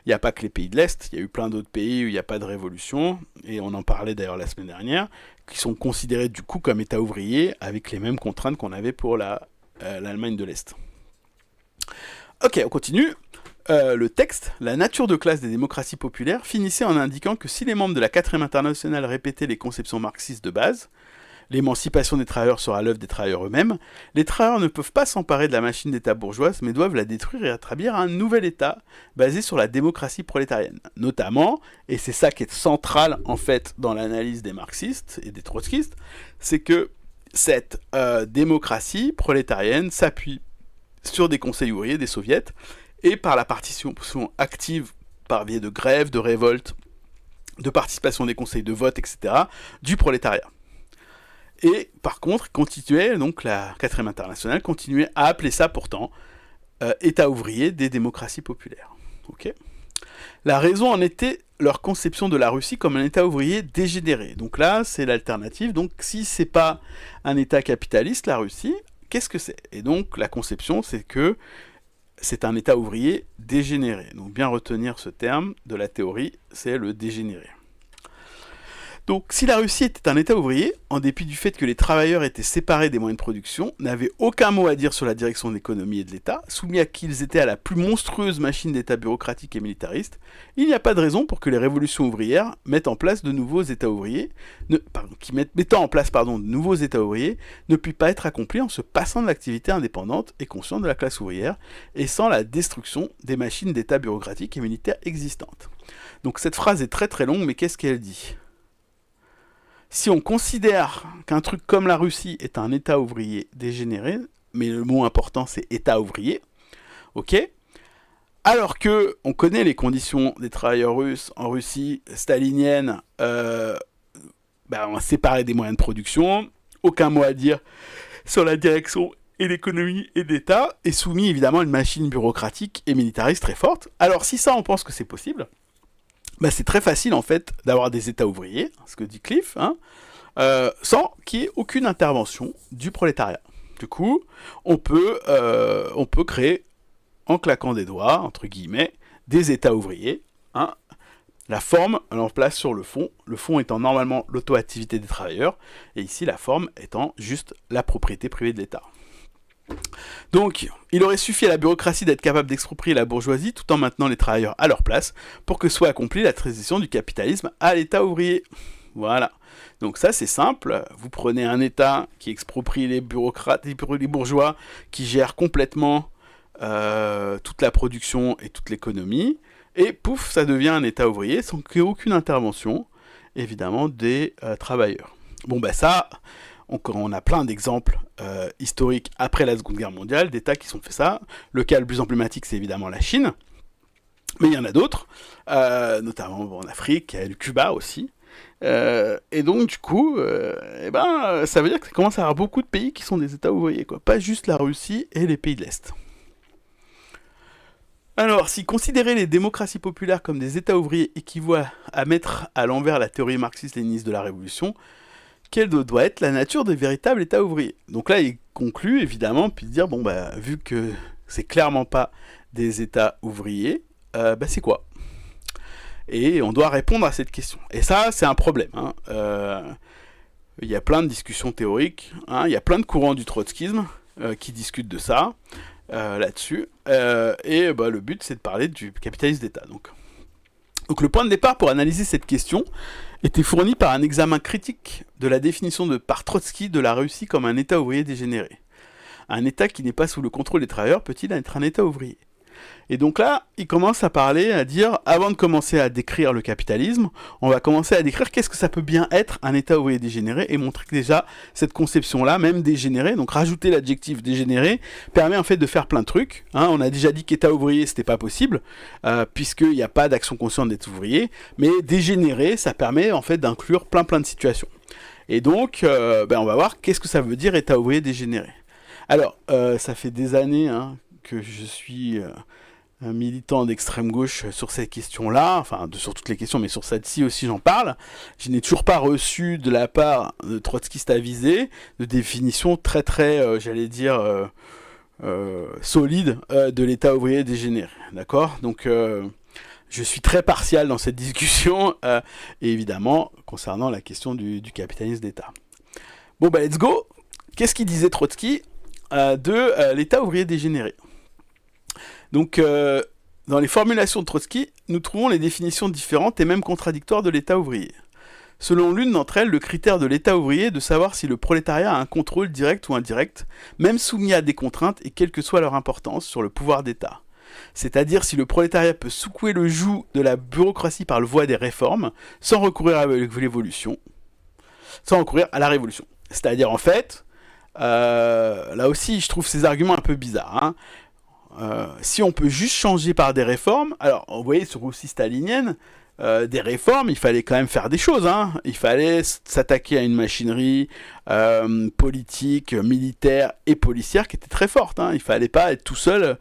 A: il n'y a pas que les pays de l'Est, il y a eu plein d'autres pays où il n'y a pas de révolution, et on en parlait d'ailleurs la semaine dernière, qui sont considérés du coup comme États ouvriers, avec les mêmes contraintes qu'on avait pour l'Allemagne de l'Est. Ok, on continue. Le texte, la nature de classe des démocraties populaires, finissait en indiquant que si les membres de la 4e internationale répétaient les conceptions marxistes de base, l'émancipation des travailleurs sera l'œuvre des travailleurs eux-mêmes, les travailleurs ne peuvent pas s'emparer de la machine d'État bourgeoise, mais doivent la détruire et établir un nouvel État basé sur la démocratie prolétarienne. Notamment, et c'est ça qui est central en fait dans l'analyse des marxistes et des trotskistes, c'est que cette démocratie prolétarienne s'appuie sur des conseils ouvriers, des soviets, et par la participation active par biais de grèves, de révoltes, de participation des conseils de vote, etc., du prolétariat. Et par contre, donc la 4e internationale continuait à appeler ça pourtant État ouvrier des démocraties populaires. Okay ? La raison en était leur conception de la Russie comme un État ouvrier dégénéré. Donc là, c'est l'alternative. Donc si c'est pas un État capitaliste, la Russie, qu'est-ce que c'est ? Et donc la conception, c'est que c'est un État ouvrier dégénéré. Donc bien retenir ce terme de la théorie, c'est le dégénéré. Donc, si la Russie était un État ouvrier, en dépit du fait que les travailleurs étaient séparés des moyens de production, n'avaient aucun mot à dire sur la direction de l'économie et de l'État, soumis à qu'ils étaient à la plus monstrueuse machine d'État bureaucratique et militariste, il n'y a pas de raison pour que les révolutions ouvrières mettent en place de nouveaux États ouvriers, mettant en place de nouveaux États ouvriers, ne puissent pas être accomplis en se passant de l'activité indépendante et consciente de la classe ouvrière, et sans la destruction des machines d'État bureaucratiques et militaires existantes. Donc cette phrase est très très longue, mais qu'est-ce qu'elle dit ? Si on considère qu'un truc comme la Russie est un État ouvrier dégénéré, mais le mot important c'est État ouvrier, ok ? Alors que on connaît les conditions des travailleurs russes en Russie stalinienne, séparés des moyens de production, aucun mot à dire sur la direction et l'économie et d'État, et soumis évidemment à une machine bureaucratique et militariste très forte. Alors si ça on pense que c'est possible, bah, c'est très facile en fait d'avoir des États ouvriers, ce que dit Cliff, hein, sans qu'il y ait aucune intervention du prolétariat. Du coup, on peut créer, en claquant des doigts, entre guillemets, des États ouvriers. Hein. La forme, elle en place sur le fond étant normalement l'auto-activité des travailleurs, et ici la forme étant juste la propriété privée de l'État. Donc, il aurait suffi à la bureaucratie d'être capable d'exproprier la bourgeoisie tout en maintenant les travailleurs à leur place pour que soit accomplie la transition du capitalisme à l'État ouvrier. Voilà. Donc ça, c'est simple. Vous prenez un État qui exproprie les bureaucrates, les bourgeois, qui gèrent complètement toute la production et toute l'économie, et pouf, ça devient un État ouvrier sans qu'il y ait aucune intervention, évidemment, des travailleurs. Bon, ben ça... On a plein d'exemples historiques après la Seconde Guerre mondiale, d'États qui sont fait ça. Le cas le plus emblématique, c'est évidemment la Chine. Mais il y en a d'autres, notamment en Afrique, il y a le Cuba aussi. Et donc, du coup, ça veut dire que ça commence à avoir beaucoup de pays qui sont des États ouvriers, quoi. Pas juste la Russie et les pays de l'Est. Alors, si considérer les démocraties populaires comme des États ouvriers équivaut à mettre à l'envers la théorie marxiste-léniniste de la Révolution, quelle doit être la nature des véritables États ouvriers. Donc là, il conclut, évidemment, puis dire, bon, bah, vu que c'est clairement pas des États ouvriers, c'est quoi? Et on doit répondre à cette question. Et ça, c'est un problème. Hein. Il y a plein de discussions théoriques, hein, il y a plein de courants du trotskisme qui discutent de ça, là-dessus, et le but, c'est de parler du capitalisme d'État. Donc le point de départ pour analyser cette question était fourni par un examen critique de la définition par Trotsky de la Russie comme un État ouvrier dégénéré. Un État qui n'est pas sous le contrôle des travailleurs peut-il être un État ouvrier ? Et donc là, il commence à parler, à dire, avant de commencer à décrire le capitalisme, on va commencer à décrire qu'est-ce que ça peut bien être un État ouvrier dégénéré, et montrer que déjà, cette conception-là, même dégénéré, donc rajouter l'adjectif dégénéré, permet en fait de faire plein de trucs. Hein. On a déjà dit qu'État ouvrier, c'était pas possible, puisqu'il n'y a pas d'action consciente d'être ouvrier, mais dégénéré, ça permet en fait d'inclure plein de situations. Et donc, on va voir qu'est-ce que ça veut dire État ouvrier dégénéré. Alors, ça fait des années que je suis... un militant d'extrême gauche sur ces questions-là, enfin sur toutes les questions, mais sur celle-ci aussi j'en parle. Je n'ai toujours pas reçu de la part de trotskistes avisés de définition très j'allais dire, solide de l'État ouvrier dégénéré. D'accord ? Donc je suis très partial dans cette discussion, et évidemment concernant la question du capitalisme d'État. Bon let's go. Qu'est-ce qu'il disait Trotsky de l'État ouvrier dégénéré ? Donc, dans les formulations de Trotsky, nous trouvons les définitions différentes et même contradictoires de l'État ouvrier. Selon l'une d'entre elles, le critère de l'État ouvrier est de savoir si le prolétariat a un contrôle direct ou indirect, même soumis à des contraintes et quelle que soit leur importance sur le pouvoir d'État. C'est-à-dire si le prolétariat peut secouer le joug de la bureaucratie par le voie des réformes, sans recourir à l'évolution, sans recourir à la révolution. C'est-à-dire en fait, là aussi je trouve ces arguments un peu bizarres, hein. Si on peut juste changer par des réformes, alors vous voyez sur Russie stalinienne, des réformes, il fallait quand même faire des choses, hein. Il fallait s'attaquer à une machinerie politique, militaire et policière qui était très forte, hein. Il fallait pas être tout seul,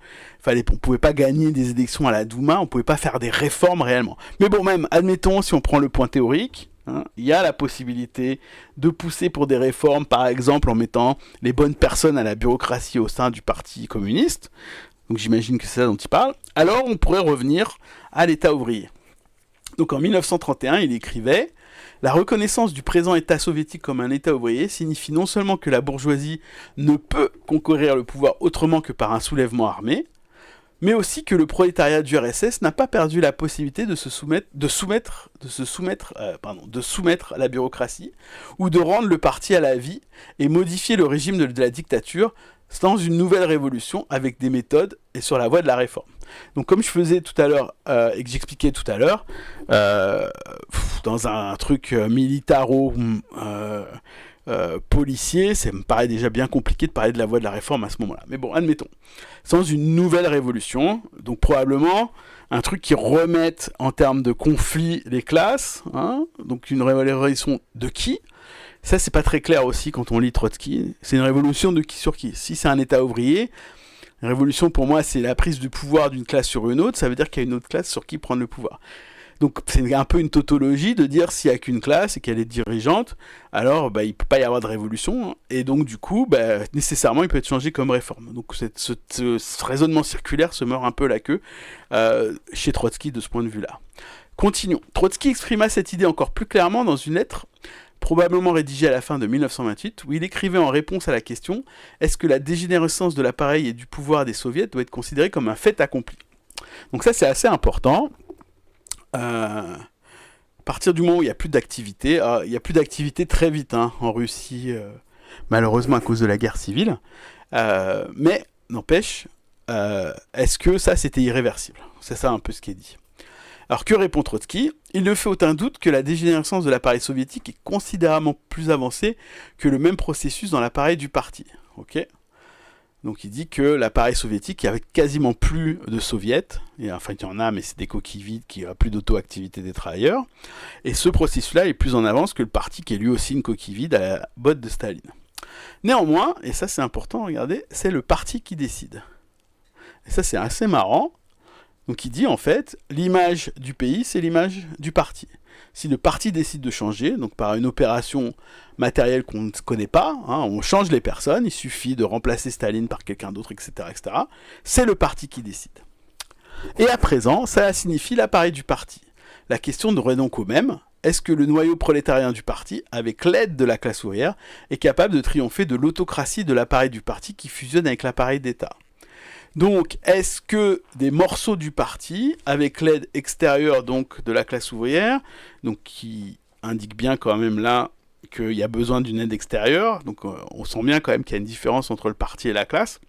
A: on pouvait pas gagner des élections à la Douma, on pouvait pas faire des réformes réellement. Mais bon, même, admettons, si on prend le point théorique, hein, il y a la possibilité de pousser pour des réformes, par exemple en mettant les bonnes personnes à la bureaucratie au sein du Parti communiste. Donc j'imagine que c'est ça dont il parle. Alors on pourrait revenir à l'État ouvrier. Donc en 1931, il écrivait « La reconnaissance du présent État soviétique comme un État ouvrier signifie non seulement que la bourgeoisie ne peut conquérir le pouvoir autrement que par un soulèvement armé, mais aussi que le prolétariat du RSS n'a pas perdu la possibilité de soumettre la bureaucratie ou de rendre le parti à la vie et modifier le régime de la dictature dans une nouvelle révolution avec des méthodes et sur la voie de la réforme. » Donc comme je faisais tout à l'heure et que j'expliquais tout à l'heure, dans un truc militaro policier, ça me paraît déjà bien compliqué de parler de la voie de la réforme à ce moment-là. Mais bon, admettons. Sans une nouvelle révolution, donc probablement un truc qui remette en termes de conflit les classes, hein, donc une révolution de qui ? Ça, c'est pas très clair aussi quand on lit Trotsky. C'est une révolution de qui sur qui ? Si c'est un État ouvrier, une révolution pour moi, c'est la prise du pouvoir d'une classe sur une autre, ça veut dire qu'il y a une autre classe sur qui prendre le pouvoir. Donc c'est un peu une tautologie de dire s'il n'y a qu'une classe et qu'elle est dirigeante, alors il ne peut pas y avoir de révolution, et donc du coup, nécessairement il peut être changé comme réforme. Donc ce raisonnement circulaire se meurt un peu la queue chez Trotsky de ce point de vue-là. Continuons. Trotsky exprima cette idée encore plus clairement dans une lettre probablement rédigée à la fin de 1928, où il écrivait en réponse à la question « Est-ce que la dégénérescence de l'appareil et du pouvoir des soviets doit être considérée comme un fait accompli ?» Donc ça, c'est assez important. À partir du moment où il n'y a plus d'activité, il n'y a plus d'activité très vite en Russie, malheureusement à cause de la guerre civile, mais n'empêche, est-ce que ça, c'était irréversible ? C'est ça un peu ce qui est dit. Alors que répond Trotsky ? Il ne fait aucun doute que la dégénérescence de l'appareil soviétique est considérablement plus avancée que le même processus dans l'appareil du parti. Ok ? Donc il dit que l'appareil soviétique, il n'y avait quasiment plus de soviets, et enfin il y en a, mais c'est des coquilles vides qui n'ont plus d'auto-activité des travailleurs, et ce processus-là est plus en avance que le parti qui est lui aussi une coquille vide à la botte de Staline. Néanmoins, et ça c'est important, regardez, c'est le parti qui décide. Et ça c'est assez marrant. Donc il dit en fait, l'image du pays, c'est l'image du parti. Si le parti décide de changer, donc par une opération matérielle qu'on ne connaît pas, on change les personnes, il suffit de remplacer Staline par quelqu'un d'autre, etc., etc., c'est le parti qui décide. Et à présent, ça signifie l'appareil du parti. La question devrait donc au même, est-ce que le noyau prolétarien du parti, avec l'aide de la classe ouvrière, est capable de triompher de l'autocratie de l'appareil du parti qui fusionne avec l'appareil d'État ? Donc, est-ce que des morceaux du parti, avec l'aide extérieure donc de la classe ouvrière, donc qui indique bien quand même là qu'il y a besoin d'une aide extérieure, donc on sent bien quand même qu'il y a une différence entre le parti et la classe,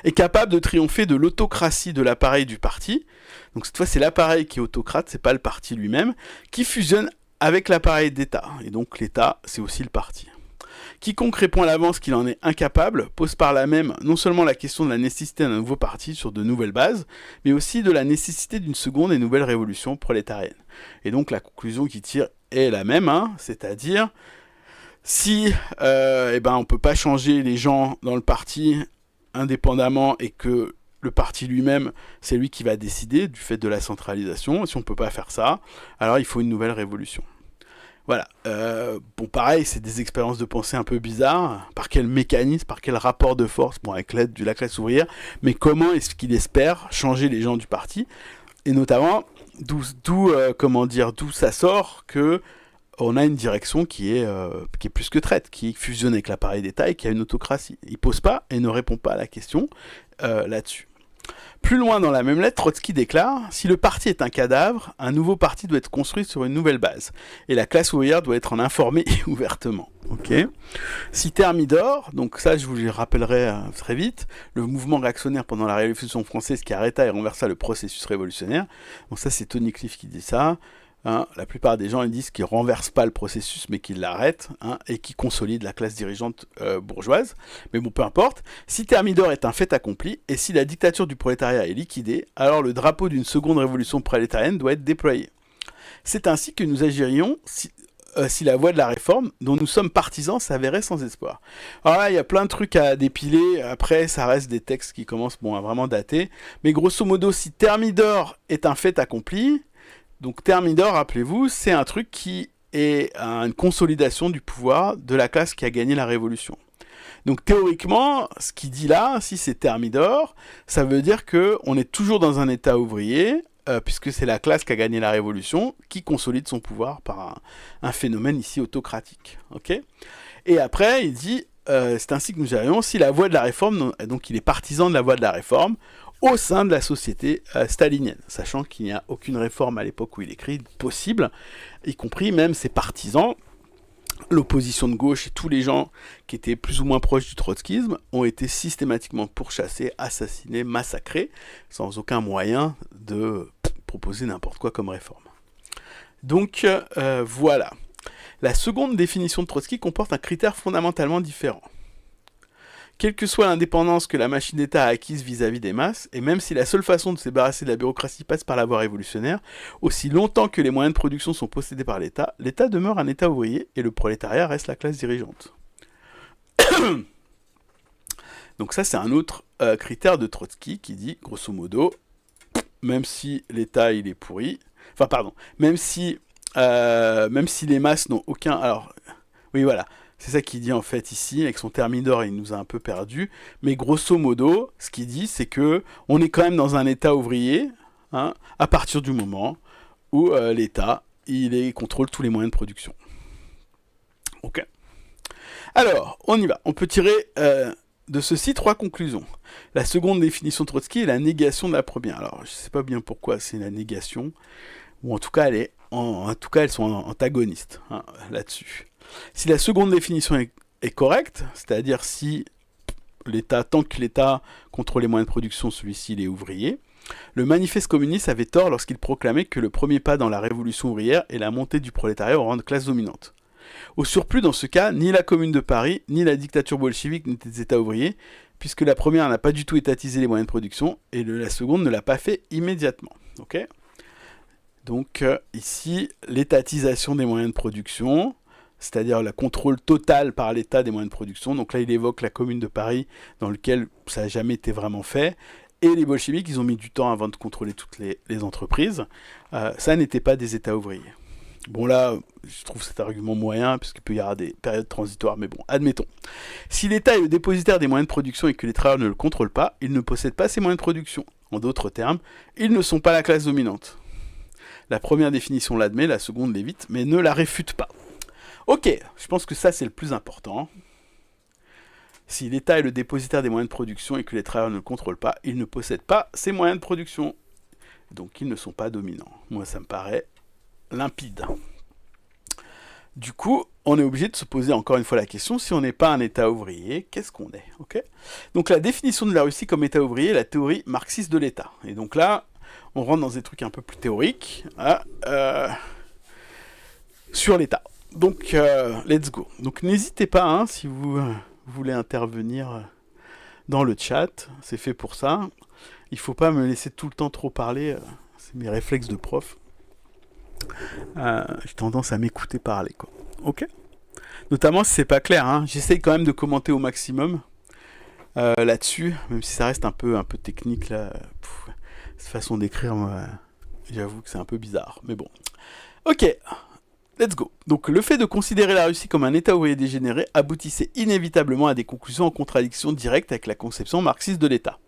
A: est capable de triompher de l'autocratie de l'appareil du parti. Donc cette fois, c'est l'appareil qui est autocrate, c'est pas le parti lui-même, qui fusionne avec l'appareil d'État. Et donc l'État, c'est aussi le parti. Quiconque répond à l'avance qu'il en est incapable pose par là même non seulement la question de la nécessité d'un nouveau parti sur de nouvelles bases, mais aussi de la nécessité d'une seconde et nouvelle révolution prolétarienne. Et donc la conclusion qu'il tire est la même, c'est-à-dire si on ne peut pas changer les gens dans le parti indépendamment et que le parti lui-même, c'est lui qui va décider du fait de la centralisation, si on ne peut pas faire ça, alors il faut une nouvelle révolution. Voilà. Pareil, c'est des expériences de pensée un peu bizarres. Par quel mécanisme, par quel rapport de force, avec l'aide de la classe ouvrière, mais comment est-ce qu'il espère changer les gens du parti ? Et notamment, d'où ça sort que on a une direction qui est plus que traite, qui fusionne avec l'appareil d'État et qui a une autocratie. Il pose pas et ne répond pas à la question là-dessus. Plus loin dans la même lettre, Trotsky déclare « Si le parti est un cadavre, un nouveau parti doit être construit sur une nouvelle base, et la classe ouvrière doit être en informée ouvertement. » Si Thermidor, donc ça je vous le rappellerai très vite, le mouvement réactionnaire pendant la Révolution française qui arrêta et renversa le processus révolutionnaire, donc ça c'est Tony Cliff qui dit ça, la plupart des gens ils disent qu'ils ne renversent pas le processus mais qu'ils l'arrêtent et qu'ils consolident la classe dirigeante bourgeoise. Mais bon, peu importe. Si Thermidor est un fait accompli et si la dictature du prolétariat est liquidée, alors le drapeau d'une seconde révolution prolétarienne doit être déployé. C'est ainsi que nous agirions si la voie de la réforme, dont nous sommes partisans, s'avérait sans espoir. Alors là, il y a plein de trucs à dépiler. Après, ça reste des textes qui commencent à vraiment dater. Mais grosso modo, si Thermidor est un fait accompli, donc Thermidor, rappelez-vous, c'est un truc qui est une consolidation du pouvoir de la classe qui a gagné la révolution. Donc théoriquement, ce qu'il dit là, si c'est Thermidor, ça veut dire qu'on est toujours dans un état ouvrier, puisque c'est la classe qui a gagné la révolution, qui consolide son pouvoir par un phénomène ici autocratique. Okay ? Et après, il dit, c'est ainsi que nous gérions, si la voie de la réforme, donc il est partisan de la voie de la réforme, au sein de la société stalinienne, sachant qu'il n'y a aucune réforme à l'époque où il écrit possible, y compris même ses partisans, l'opposition de gauche et tous les gens qui étaient plus ou moins proches du trotskisme ont été systématiquement pourchassés, assassinés, massacrés, sans aucun moyen de proposer n'importe quoi comme réforme. Donc voilà. La seconde définition de Trotsky comporte un critère fondamentalement différent. Quelle que soit l'indépendance que la machine d'État a acquise vis-à-vis des masses, et même si la seule façon de se débarrasser de la bureaucratie passe par la voie révolutionnaire, aussi longtemps que les moyens de production sont possédés par l'État, l'État demeure un État ouvrier et le prolétariat reste la classe dirigeante. Donc ça, c'est un autre critère de Trotsky qui dit, grosso modo, même si l'État il est pourri, Enfin, pardon. Même si les masses n'ont aucun... Alors, oui, voilà. C'est ça qu'il dit en fait ici, avec son Thermidor, il nous a un peu perdu. Mais grosso modo, ce qu'il dit, c'est que on est quand même dans un État ouvrier, hein, à partir du moment où l'État, il contrôle tous les moyens de production. Ok. Alors, on y va. On peut tirer de ceci 3 conclusions. La seconde définition de Trotsky est la négation de la première. Alors, je ne sais pas bien pourquoi c'est la négation, ou en tout cas, elles sont antagonistes, hein, là-dessus. Si la seconde définition est correcte, c'est-à-dire si tant que l'État contrôle les moyens de production, celui-ci il est ouvrier, le manifeste communiste avait tort lorsqu'il proclamait que le premier pas dans la révolution ouvrière est la montée du prolétariat au rang de classe dominante. Au surplus, dans ce cas, ni la Commune de Paris, ni la dictature bolchevique n'étaient des États ouvriers, puisque la première n'a pas du tout étatisé les moyens de production, et la seconde ne l'a pas fait immédiatement. Okay, donc ici, l'étatisation des moyens de production, c'est-à-dire le contrôle total par l'État des moyens de production. Donc là, il évoque la Commune de Paris, dans lequel ça n'a jamais été vraiment fait. Et les bolcheviks, ils ont mis du temps avant de contrôler toutes les entreprises. Ça n'était pas des États ouvriers. Bon là, je trouve cet argument moyen, puisqu'il peut y avoir des périodes transitoires, mais bon, admettons. Si l'État est le dépositaire des moyens de production et que les travailleurs ne le contrôlent pas, ils ne possèdent pas ces moyens de production. En d'autres termes, ils ne sont pas la classe dominante. La première définition l'admet, la seconde l'évite, mais ne la réfute pas. Ok, je pense que ça c'est le plus important. Si l'État est le dépositaire des moyens de production et que les travailleurs ne le contrôlent pas, ils ne possèdent pas ces moyens de production. Donc ils ne sont pas dominants. Moi ça me paraît limpide. Du coup, on est obligé de se poser encore une fois la question, si on n'est pas un État ouvrier, qu'est-ce qu'on est, okay. Donc la définition de la Russie comme État ouvrier est la théorie marxiste de l'État. Et donc là, on rentre dans des trucs un peu plus théoriques sur l'État. Donc, let's go. Donc n'hésitez pas, hein, si vous voulez intervenir dans le chat, c'est fait pour ça. Il ne faut pas me laisser tout le temps trop parler, c'est mes réflexes de prof. J'ai tendance à m'écouter parler, quoi. Ok. Notamment si c'est pas clair, hein. J'essaye quand même de commenter au maximum là-dessus, même si ça reste un peu technique là. Cette façon d'écrire, moi, j'avoue que c'est un peu bizarre, mais bon. Ok, let's go. Donc le fait de considérer la Russie comme un État ouvrier dégénéré aboutissait inévitablement à des conclusions en contradiction directe avec la conception marxiste de l'État.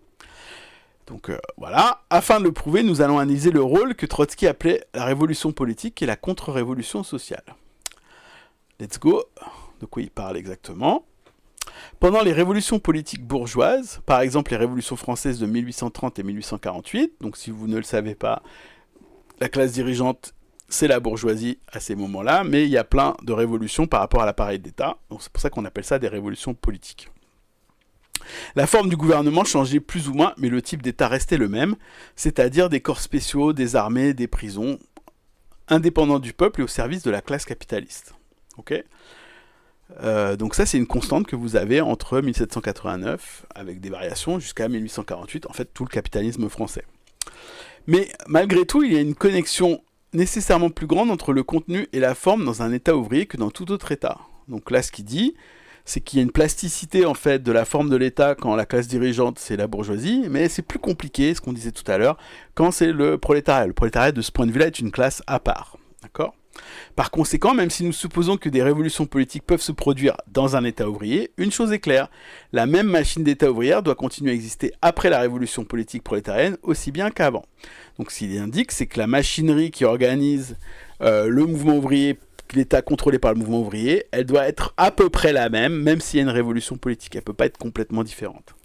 A: Donc voilà, afin de le prouver, nous allons analyser le rôle que Trotsky appelait la révolution politique et la contre-révolution sociale. Let's go. De quoi il parle exactement ? Pendant les révolutions politiques bourgeoises, par exemple les révolutions françaises de 1830 et 1848, donc si vous ne le savez pas, la classe dirigeante, c'est la bourgeoisie à ces moments-là, mais il y a plein de révolutions par rapport à l'appareil d'État, donc c'est pour ça qu'on appelle ça des révolutions politiques. La forme du gouvernement changeait plus ou moins, mais le type d'État restait le même, c'est-à-dire des corps spéciaux, des armées, des prisons, indépendants du peuple et au service de la classe capitaliste. Ok ? Donc ça, c'est une constante que vous avez entre 1789, avec des variations, jusqu'à 1848, en fait, tout le capitalisme français. Mais malgré tout, il y a une connexion nécessairement plus grande entre le contenu et la forme dans un État ouvrier que dans tout autre État. Donc là, ce qu'il dit, c'est qu'il y a une plasticité, en fait, de la forme de l'État quand la classe dirigeante, c'est la bourgeoisie, mais c'est plus compliqué, ce qu'on disait tout à l'heure, quand c'est le prolétariat. Le prolétariat, de ce point de vue-là, est une classe à part. D'accord ? Par conséquent, même si nous supposons que des révolutions politiques peuvent se produire dans un État ouvrier, une chose est claire, la même machine d'État ouvrière doit continuer à exister après la révolution politique prolétarienne aussi bien qu'avant. Donc s'il indique, c'est que la machinerie qui organise le mouvement ouvrier, l'État contrôlé par le mouvement ouvrier, elle doit être à peu près la même s'il y a une révolution politique, elle ne peut pas être complètement différente.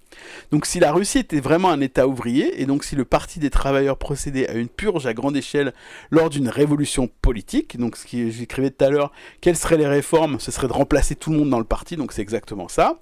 A: Donc si la Russie était vraiment un État ouvrier, et donc si le Parti des travailleurs procédait à une purge à grande échelle lors d'une révolution politique, donc ce que j'écrivais tout à l'heure, quelles seraient les réformes ? Ce serait de remplacer tout le monde dans le parti, donc c'est exactement ça.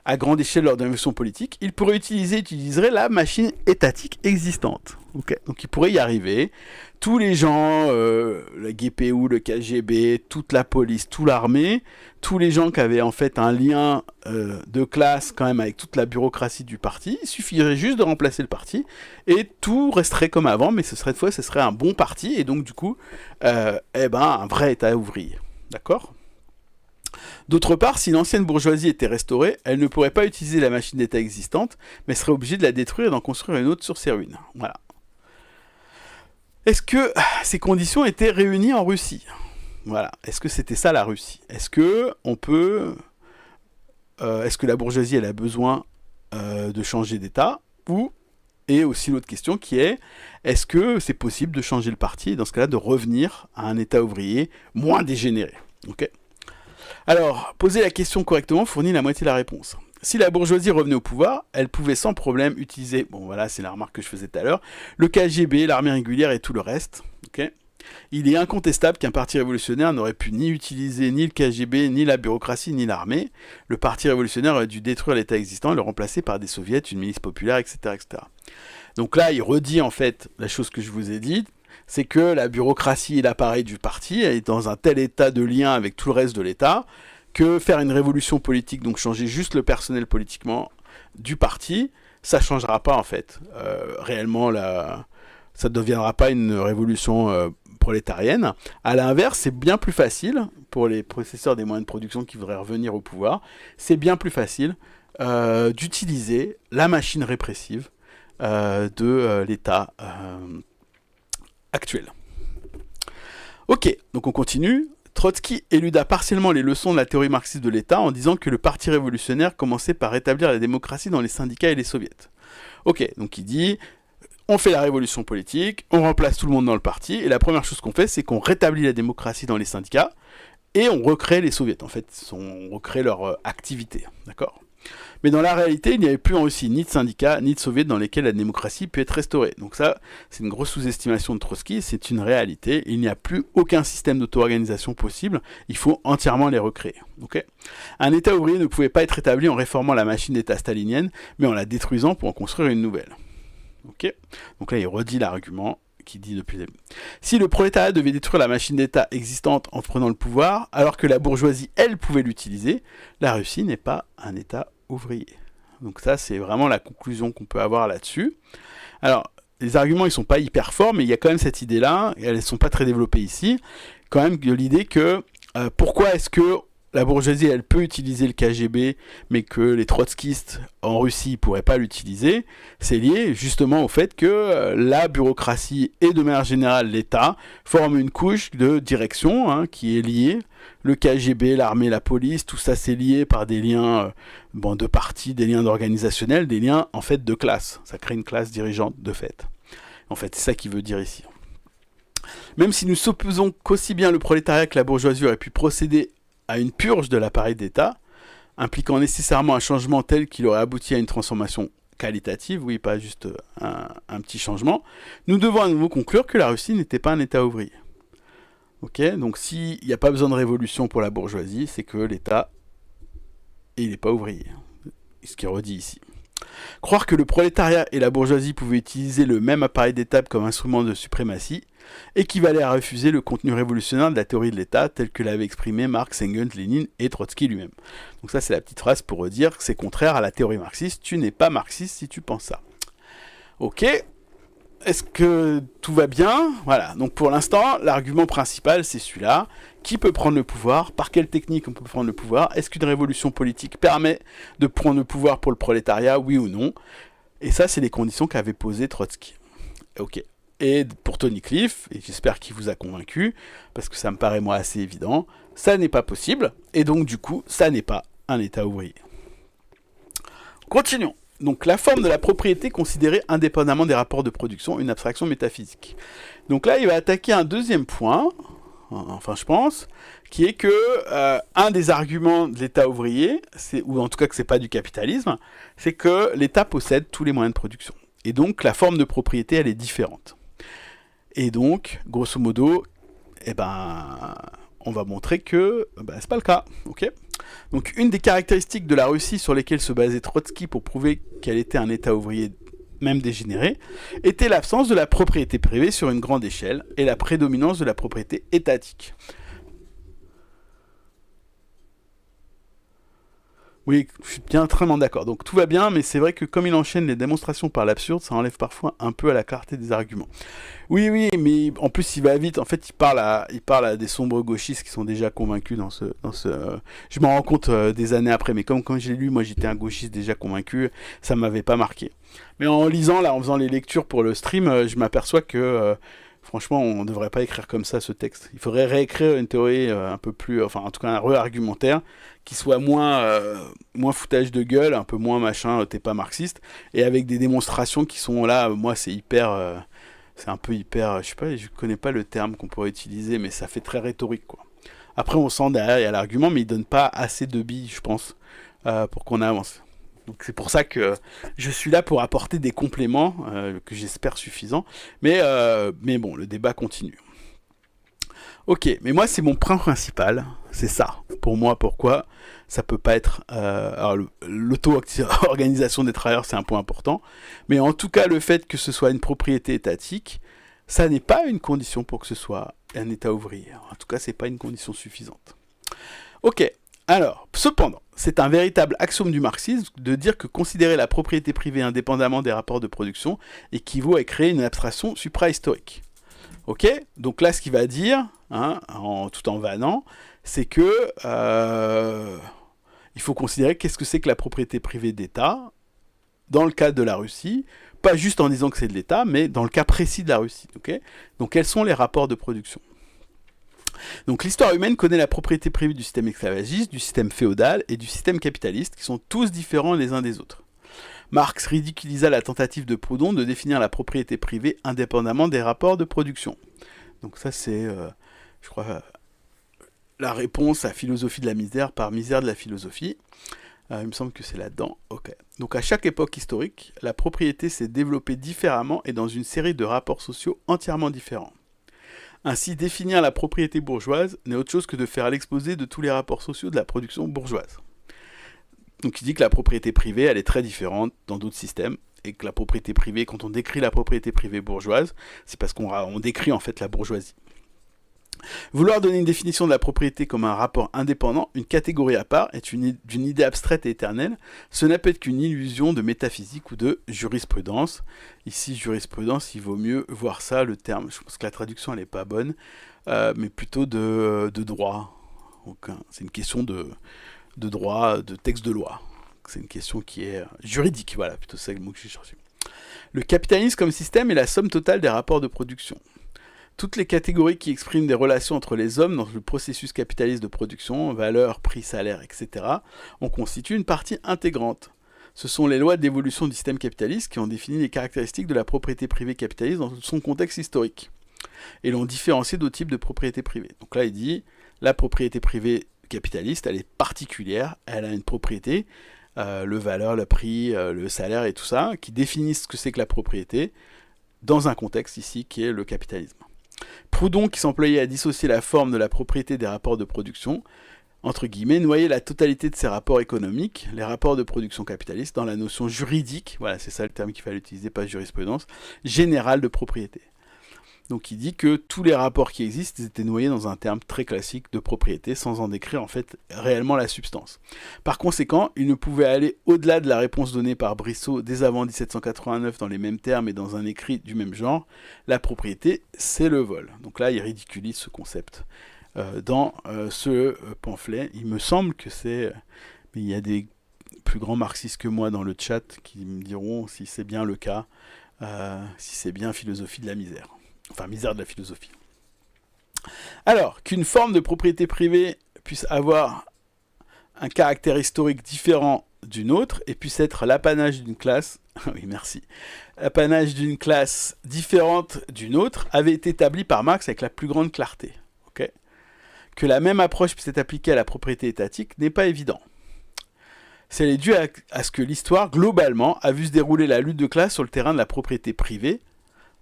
A: À grande échelle lors d'une révolution politique, il utiliserait la machine étatique existante. Okay. Donc il pourrait y arriver. Tous les gens, la GPU, le KGB, toute la police, toute l'armée, tous les gens qui avaient en fait un lien de classe quand même avec toute la bureaucratie du parti, il suffirait juste de remplacer le parti et tout resterait comme avant, mais ce serait un bon parti et donc du coup, un vrai État ouvrier. D'accord ? D'autre part, si l'ancienne bourgeoisie était restaurée, elle ne pourrait pas utiliser la machine d'État existante, mais serait obligée de la détruire et d'en construire une autre sur ses ruines. Voilà. Est-ce que ces conditions étaient réunies en Russie? Voilà. Est-ce que c'était ça la Russie? Est-ce que on peut, est-ce que la bourgeoisie elle a besoin de changer d'État ou et aussi l'autre question qui est est-ce que c'est possible de changer le parti et dans ce cas-là de revenir à un État ouvrier moins dégénéré? Ok. Alors, poser la question correctement fournit la moitié de la réponse. Si la bourgeoisie revenait au pouvoir, elle pouvait sans problème utiliser, bon voilà, c'est la remarque que je faisais tout à l'heure, le KGB, l'armée régulière et tout le reste. Okay. Il est incontestable qu'un parti révolutionnaire n'aurait pu ni utiliser ni le KGB, ni la bureaucratie, ni l'armée. Le parti révolutionnaire aurait dû détruire l'État existant et le remplacer par des soviets, une milice populaire, etc., etc. Donc là, il redit en fait la chose que je vous ai dit, c'est que la bureaucratie et l'appareil du parti est dans un tel état de lien avec tout le reste de l'État que faire une révolution politique, donc changer juste le personnel politiquement du parti, ça ne changera pas en fait. Réellement, ça ne deviendra pas une révolution prolétarienne. À l'inverse, c'est bien plus facile pour les possesseurs des moyens de production qui voudraient revenir au pouvoir, c'est bien plus facile d'utiliser la machine répressive de l'État actuel. Ok, donc on continue. Trotsky éluda partiellement les leçons de la théorie marxiste de l'État en disant que le parti révolutionnaire commençait par rétablir la démocratie dans les syndicats et les soviets. Ok, donc il dit, on fait la révolution politique, on remplace tout le monde dans le parti, et la première chose qu'on fait, c'est qu'on rétablit la démocratie dans les syndicats, et on recrée les soviets. En fait, on recrée leur activité, d'accord ? Mais dans la réalité, il n'y avait plus en Russie ni de syndicats, ni de soviets dans lesquels la démocratie peut être restaurée. Donc ça, c'est une grosse sous-estimation de Trotsky, c'est une réalité. Il n'y a plus aucun système d'auto-organisation possible, il faut entièrement les recréer. Okay ? Un État ouvrier ne pouvait pas être établi en réformant la machine d'État stalinienne, mais en la détruisant pour en construire une nouvelle. Okay ? Donc là, il redit l'argument qui dit depuis le début. Si le prolétariat devait détruire la machine d'État existante en prenant le pouvoir, alors que la bourgeoisie, elle, pouvait l'utiliser, la Russie n'est pas un État ouvrier. Donc ça, c'est vraiment la conclusion qu'on peut avoir là-dessus. Alors, les arguments, ils ne sont pas hyper forts, mais il y a quand même cette idée-là, et elles ne sont pas très développées ici, quand même de l'idée que pourquoi est-ce que la bourgeoisie, elle peut utiliser le KGB, mais que les trotskistes en Russie ne pourraient pas l'utiliser, c'est lié justement au fait que la bureaucratie et de manière générale l'État forment une couche de direction qui est liée. Le KGB, l'armée, la police, tout ça c'est lié par des liens de parti, des liens organisationnels, des liens en fait de classe. Ça crée une classe dirigeante de fait. En fait, c'est ça qu'il veut dire ici. Même si nous supposons qu'aussi bien le prolétariat que la bourgeoisie aurait pu procéder à une purge de l'appareil d'État, impliquant nécessairement un changement tel qu'il aurait abouti à une transformation qualitative, oui, pas juste un petit changement, nous devons à nouveau conclure que la Russie n'était pas un État ouvrier. Ok, donc s'il n'y a pas besoin de révolution pour la bourgeoisie, c'est que l'État, il n'est pas ouvrier. Ce qu'il redit ici. Croire que le prolétariat et la bourgeoisie pouvaient utiliser le même appareil d'État comme instrument de suprématie équivalait à refuser le contenu révolutionnaire de la théorie de l'État tel que l'avaient exprimé Marx, Engels, Lénine et Trotsky lui-même. Donc ça c'est la petite phrase pour dire que c'est contraire à la théorie marxiste, tu n'es pas marxiste si tu penses ça. Ok, est-ce que tout va bien? Voilà, donc pour l'instant, l'argument principal c'est celui-là. Qui peut prendre le pouvoir? Par quelle technique on peut prendre le pouvoir? Est-ce qu'une révolution politique permet de prendre le pouvoir pour le prolétariat, oui ou non? Et ça, c'est les conditions qu'avait posées Trotsky. Ok. Et pour Tony Cliff, et j'espère qu'il vous a convaincu, parce que ça me paraît moi assez évident, ça n'est pas possible, et donc du coup, ça n'est pas un État ouvrier. Continuons. Donc la forme de la propriété considérée indépendamment des rapports de production, une abstraction métaphysique. Donc là, il va attaquer un deuxième point, enfin je pense, qui est que un des arguments de l'État ouvrier, ou en tout cas que c'est pas du capitalisme, c'est que l'État possède tous les moyens de production. Et donc la forme de propriété, elle est différente. Et donc, grosso modo, on va montrer que c'est pas le cas. Okay, donc une des caractéristiques de la Russie sur lesquelles se basait Trotsky pour prouver qu'elle était un État ouvrier même dégénéré, était l'absence de la propriété privée sur une grande échelle et la prédominance de la propriété étatique. Oui, je suis bien très d'accord. Donc tout va bien, mais c'est vrai que comme il enchaîne les démonstrations par l'absurde, ça enlève parfois un peu à la clarté des arguments. Oui, mais en plus il va vite. En fait, il parle à des sombres gauchistes qui sont déjà convaincus dans ce. Je m'en rends compte des années après, mais comme quand je l'ai lu, moi j'étais un gauchiste déjà convaincu, ça m'avait pas marqué. Mais en lisant là, en faisant les lectures pour le stream, je m'aperçois que Franchement, on ne devrait pas écrire comme ça ce texte. Il faudrait réécrire une théorie un peu plus, enfin en tout cas un re-argumentaire qui soit moins foutage de gueule, un peu moins machin, t'es pas marxiste, et avec des démonstrations qui sont là, moi c'est un peu hyper, je sais pas, je connais pas le terme qu'on pourrait utiliser, mais ça fait très rhétorique quoi. Après on sent derrière il y a l'argument, mais il donne pas assez de billes, je pense, pour qu'on avance. Donc c'est pour ça que je suis là pour apporter des compléments que j'espère suffisants. Mais bon, le débat continue. Ok, mais moi c'est mon point principal, c'est ça. Pour moi, pourquoi ça peut pas être... alors l'auto-organisation des travailleurs, c'est un point important. Mais en tout cas, le fait que ce soit une propriété étatique, ça n'est pas une condition pour que ce soit un État ouvrier. En tout cas, c'est pas une condition suffisante. Ok, alors, cependant, c'est un véritable axiome du marxisme de dire que considérer la propriété privée indépendamment des rapports de production équivaut à créer une abstraction supra-historique. Ok, donc là, ce qu'il va dire, tout en vannant, c'est que il faut considérer qu'est-ce que c'est que la propriété privée d'État dans le cas de la Russie, pas juste en disant que c'est de l'État, mais dans le cas précis de la Russie. Okay, donc, quels sont les rapports de production ? Donc l'histoire humaine connaît la propriété privée du système esclavagiste, du système féodal et du système capitaliste, qui sont tous différents les uns des autres. Marx ridiculisa la tentative de Proudhon de définir la propriété privée indépendamment des rapports de production. Donc ça c'est, je crois, la réponse à Philosophie de la misère par Misère de la philosophie. Il me semble que c'est là-dedans. Okay. Donc à chaque époque historique, la propriété s'est développée différemment et dans une série de rapports sociaux entièrement différents. Ainsi, définir la propriété bourgeoise n'est autre chose que de faire l'exposé de tous les rapports sociaux de la production bourgeoise. Donc il dit que la propriété privée, elle est très différente dans d'autres systèmes, et que la propriété privée, quand on décrit la propriété privée bourgeoise, c'est parce qu'on décrit en fait la bourgeoisie. Vouloir donner une définition de la propriété comme un rapport indépendant, une catégorie à part, est d'une idée abstraite et éternelle. Ce n'a peut être qu'une illusion de métaphysique ou de jurisprudence. Ici, jurisprudence, il vaut mieux voir ça, le terme. Je pense que la traduction, elle n'est pas bonne, mais plutôt de droit. Donc, c'est une question de droit, de texte de loi. C'est une question qui est juridique, voilà, plutôt c'est le mot que j'ai cherché. Le capitalisme comme système est la somme totale des rapports de production. Toutes les catégories qui expriment des relations entre les hommes dans le processus capitaliste de production, valeur, prix, salaire, etc., en constituent une partie intégrante. Ce sont les lois d'évolution du système capitaliste qui ont défini les caractéristiques de la propriété privée capitaliste dans son contexte historique. Et l'ont différencié d'autres types de propriété privée. Donc là, il dit, la propriété privée capitaliste, elle est particulière, elle a une propriété, le valeur, le prix, le salaire et tout ça, qui définissent ce que c'est que la propriété, dans un contexte ici qui est le capitalisme. Proudhon, qui s'employait à dissocier la forme de la propriété des rapports de production, entre guillemets, noyait la totalité de ces rapports économiques, les rapports de production capitalistes, dans la notion juridique, voilà, c'est ça le terme qu'il fallait utiliser, pas jurisprudence, générale de propriété. Donc il dit que tous les rapports qui existent étaient noyés dans un terme très classique de propriété, sans en décrire en fait réellement la substance. Par conséquent, il ne pouvait aller au-delà de la réponse donnée par Brissot dès avant 1789 dans les mêmes termes et dans un écrit du même genre. La propriété, c'est le vol. Donc là, il ridiculise ce concept dans ce pamphlet. Il me semble que c'est... Mais il y a des plus grands marxistes que moi dans le chat qui me diront si c'est bien le cas, si c'est bien Philosophie de la misère. Enfin, misère de la philosophie. Alors, qu'une forme de propriété privée puisse avoir un caractère historique différent d'une autre et puisse être l'apanage d'une classe, oui, merci, l'apanage d'une classe différente d'une autre avait été établi par Marx avec la plus grande clarté. Okay, que la même approche puisse être appliquée à la propriété étatique n'est pas évident. C'est dû à ce que l'histoire, globalement, a vu se dérouler la lutte de classe sur le terrain de la propriété privée.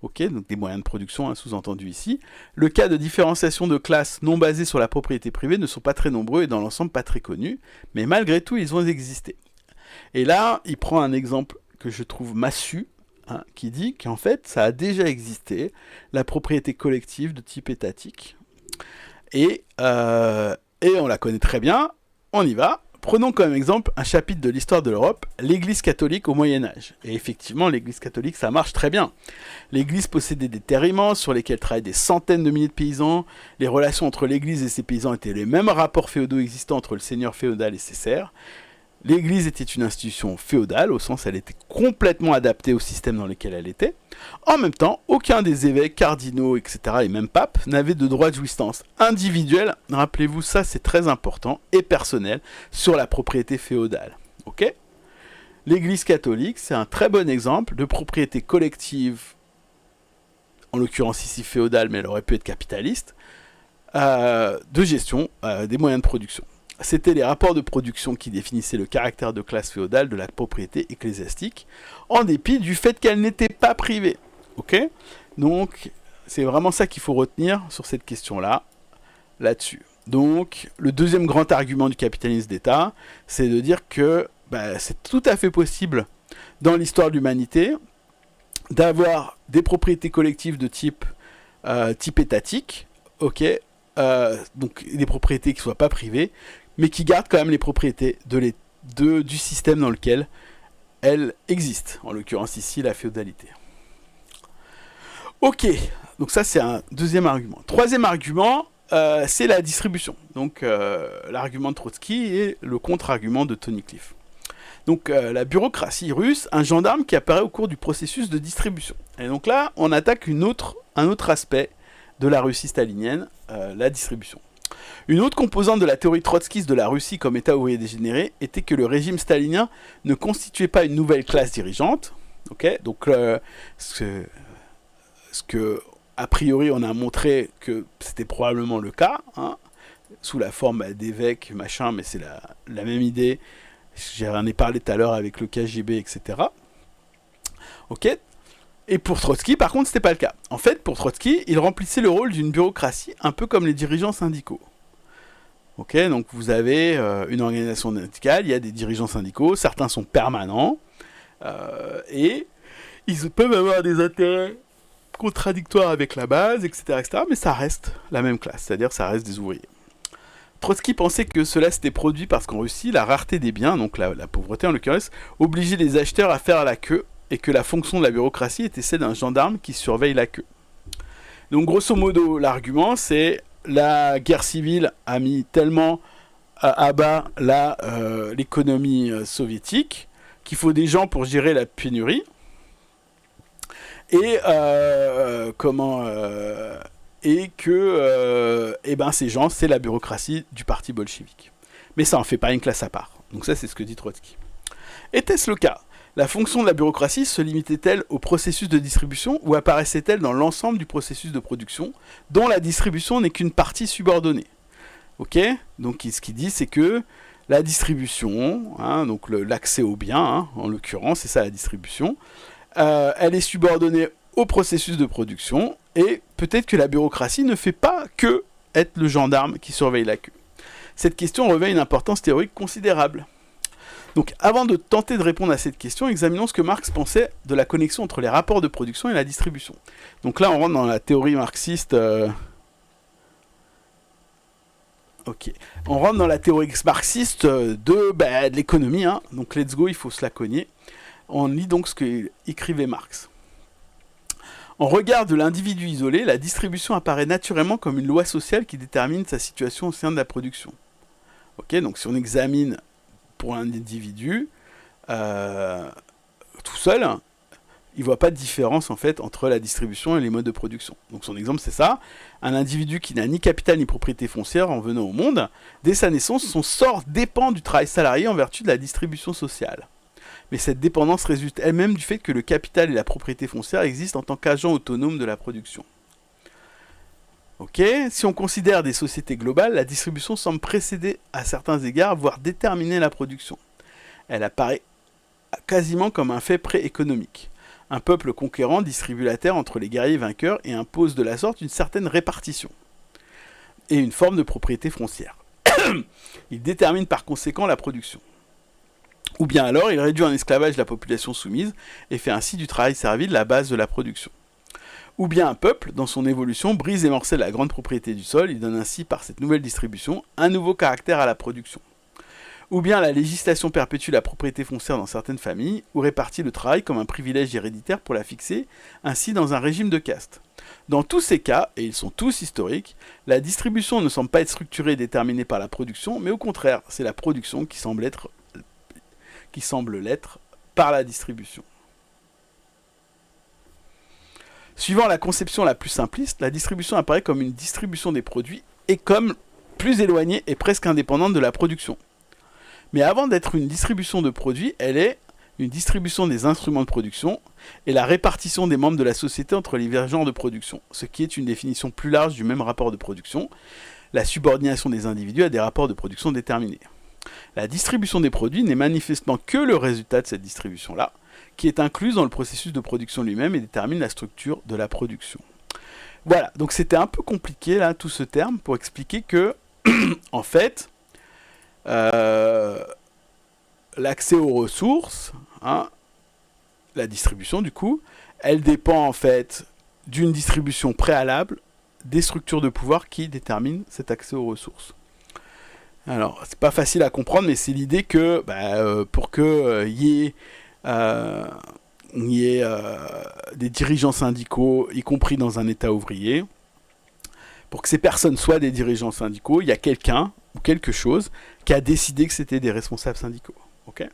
A: Ok, donc des moyens de production, sous-entendu ici. Le cas de différenciation de classes non basées sur la propriété privée ne sont pas très nombreux et dans l'ensemble pas très connus, mais malgré tout, ils ont existé. Et là, il prend un exemple que je trouve massu, qui dit qu'en fait, ça a déjà existé, la propriété collective de type étatique. Et on la connaît très bien, on y va. Prenons comme exemple un chapitre de l'histoire de l'Europe, l'Église catholique au Moyen-Âge. Et effectivement, l'Église catholique, ça marche très bien. L'Église possédait des terres immenses sur lesquelles travaillaient des centaines de milliers de paysans. Les relations entre l'Église et ses paysans étaient les mêmes rapports féodaux existants entre le seigneur féodal et ses serfs. L'Église était une institution féodale, au sens où elle était complètement adaptée au système dans lequel elle était. En même temps, aucun des évêques, cardinaux, etc., et même papes, n'avait de droit de jouissance individuelle, rappelez-vous ça c'est très important, et personnel, sur la propriété féodale. Ok ? L'Église catholique, c'est un très bon exemple de propriété collective, en l'occurrence ici féodale, mais elle aurait pu être capitaliste, de gestion des moyens de production. C'était les rapports de production qui définissaient le caractère de classe féodale de la propriété ecclésiastique, en dépit du fait qu'elle n'était pas privée. Ok ? Donc, c'est vraiment ça qu'il faut retenir sur cette question-là, là-dessus. Donc, le deuxième grand argument du capitalisme d'État, c'est de dire que c'est tout à fait possible, dans l'histoire de l'humanité, d'avoir des propriétés collectives de type étatique, ok, donc des propriétés qui ne soient pas privées, mais qui gardent quand même les propriétés du système dans lequel elles existent, en l'occurrence ici la féodalité. Ok, donc ça c'est un deuxième argument. Troisième argument, c'est la distribution. Donc l'argument de Trotsky et le contre-argument de Tony Cliff. Donc la bureaucratie russe, un gendarme qui apparaît au cours du processus de distribution. Et donc là, on attaque un autre aspect de la Russie stalinienne, la distribution. Une autre composante de la théorie trotskiste de la Russie comme État ouvrier dégénéré était que le régime stalinien ne constituait pas une nouvelle classe dirigeante. Okay, donc ce que a priori on a montré que c'était probablement le cas, hein, sous la forme d'évêques, machin, mais c'est la même idée. J'en ai parlé tout à l'heure avec le KGB, etc. Ok. Et pour Trotsky, par contre, c'était pas le cas. En fait, pour Trotsky, il remplissait le rôle d'une bureaucratie, un peu comme les dirigeants syndicaux. Ok, donc vous avez une organisation syndicale, il y a des dirigeants syndicaux, certains sont permanents, et ils peuvent avoir des intérêts contradictoires avec la base, etc., etc., mais ça reste la même classe, c'est-à-dire ça reste des ouvriers. Trotsky pensait que cela s'était produit parce qu'en Russie, la rareté des biens, donc la pauvreté en l'occurrence, obligeait les acheteurs à faire la queue, et que la fonction de la bureaucratie était celle d'un gendarme qui surveille la queue. Donc grosso modo, l'argument, c'est la guerre civile a mis tellement à bas l'économie soviétique qu'il faut des gens pour gérer la pénurie. Et ces gens, c'est la bureaucratie du parti bolchevique. Mais ça en fait pas une classe à part. Donc ça, c'est ce que dit Trotsky. Était-ce le cas ? La fonction de la bureaucratie se limitait-elle au processus de distribution ou apparaissait-elle dans l'ensemble du processus de production, dont la distribution n'est qu'une partie subordonnée ? Ok ? Donc ce qu'il dit, c'est que la distribution, hein, donc l'accès aux biens, hein, en l'occurrence, c'est ça la distribution, elle est subordonnée au processus de production, et peut-être que la bureaucratie ne fait pas que être le gendarme qui surveille la queue. Cette question revêt une importance théorique considérable. Donc avant de tenter de répondre à cette question, examinons ce que Marx pensait de la connexion entre les rapports de production et la distribution. Donc là on rentre dans la théorie marxiste... Ok. On rentre dans la théorie marxiste de l'économie, hein. Donc let's go, il faut se la cogner. On lit donc ce qu'écrivait Marx. En regard de l'individu isolé, la distribution apparaît naturellement comme une loi sociale qui détermine sa situation au sein de la production. Ok, donc si on examine pour un individu tout seul, il ne voit pas de différence en fait entre la distribution et les modes de production. Donc son exemple c'est ça, un individu qui n'a ni capital ni propriété foncière en venant au monde, dès sa naissance, son sort dépend du travail salarié en vertu de la distribution sociale. Mais cette dépendance résulte elle-même du fait que le capital et la propriété foncière existent en tant qu'agents autonomes de la production. Ok, si on considère des sociétés globales, la distribution semble précéder à certains égards, voire déterminer la production. Elle apparaît quasiment comme un fait pré-économique. Un peuple conquérant distribue la terre entre les guerriers vainqueurs et impose de la sorte une certaine répartition et une forme de propriété foncière. Il détermine par conséquent la production. Ou bien alors, il réduit en esclavage la population soumise et fait ainsi du travail servile la base de la production. Ou bien un peuple, dans son évolution, brise et morcelle la grande propriété du sol, il donne ainsi, par cette nouvelle distribution, un nouveau caractère à la production. Ou bien la législation perpétue la propriété foncière dans certaines familles, ou répartit le travail comme un privilège héréditaire pour la fixer, ainsi dans un régime de caste. Dans tous ces cas, et ils sont tous historiques, la distribution ne semble pas être structurée et déterminée par la production, mais au contraire, c'est la production qui semble être qui semble l'être par la distribution. Suivant la conception la plus simpliste, la distribution apparaît comme une distribution des produits et comme plus éloignée et presque indépendante de la production. Mais avant d'être une distribution de produits, elle est une distribution des instruments de production et la répartition des membres de la société entre les genres de production, ce qui est une définition plus large du même rapport de production, la subordination des individus à des rapports de production déterminés. La distribution des produits n'est manifestement que le résultat de cette distribution-là, qui est incluse dans le processus de production lui-même et détermine la structure de la production. Voilà, donc c'était un peu compliqué là, tout ce terme, pour expliquer que, en fait, l'accès aux ressources, la distribution du coup, elle dépend en fait d'une distribution préalable des structures de pouvoir qui déterminent cet accès aux ressources. Alors, c'est pas facile à comprendre, mais c'est l'idée que pour qu'il y ait des dirigeants syndicaux, y compris dans un État ouvrier, pour que ces personnes soient des dirigeants syndicaux, il y a quelqu'un ou quelque chose qui a décidé que c'était des responsables syndicaux. Okay,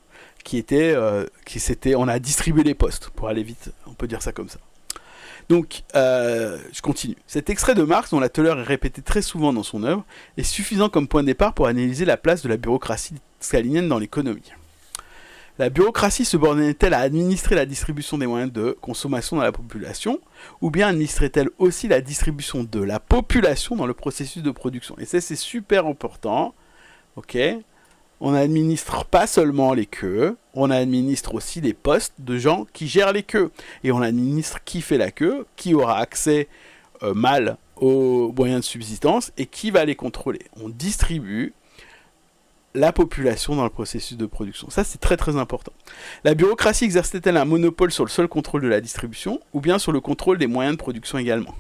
A: on a distribué les postes, pour aller vite, on peut dire ça comme ça. Donc, je continue. Cet extrait de Marx, dont la teneur est répétée très souvent dans son œuvre, est suffisant comme point de départ pour analyser la place de la bureaucratie stalinienne dans l'économie. La bureaucratie se bornait-elle à administrer la distribution des moyens de consommation dans la population, ou bien administrait-elle aussi la distribution de la population dans le processus de production? Et ça, c'est super important. Ok, on n'administre pas seulement les queues, on administre aussi les postes de gens qui gèrent les queues. Et on administre qui fait la queue, qui aura accès mal aux moyens de subsistance et qui va les contrôler. On distribue la population dans le processus de production. Ça, c'est très très important. La bureaucratie exerçait-elle un monopole sur le seul contrôle de la distribution ou bien sur le contrôle des moyens de production également?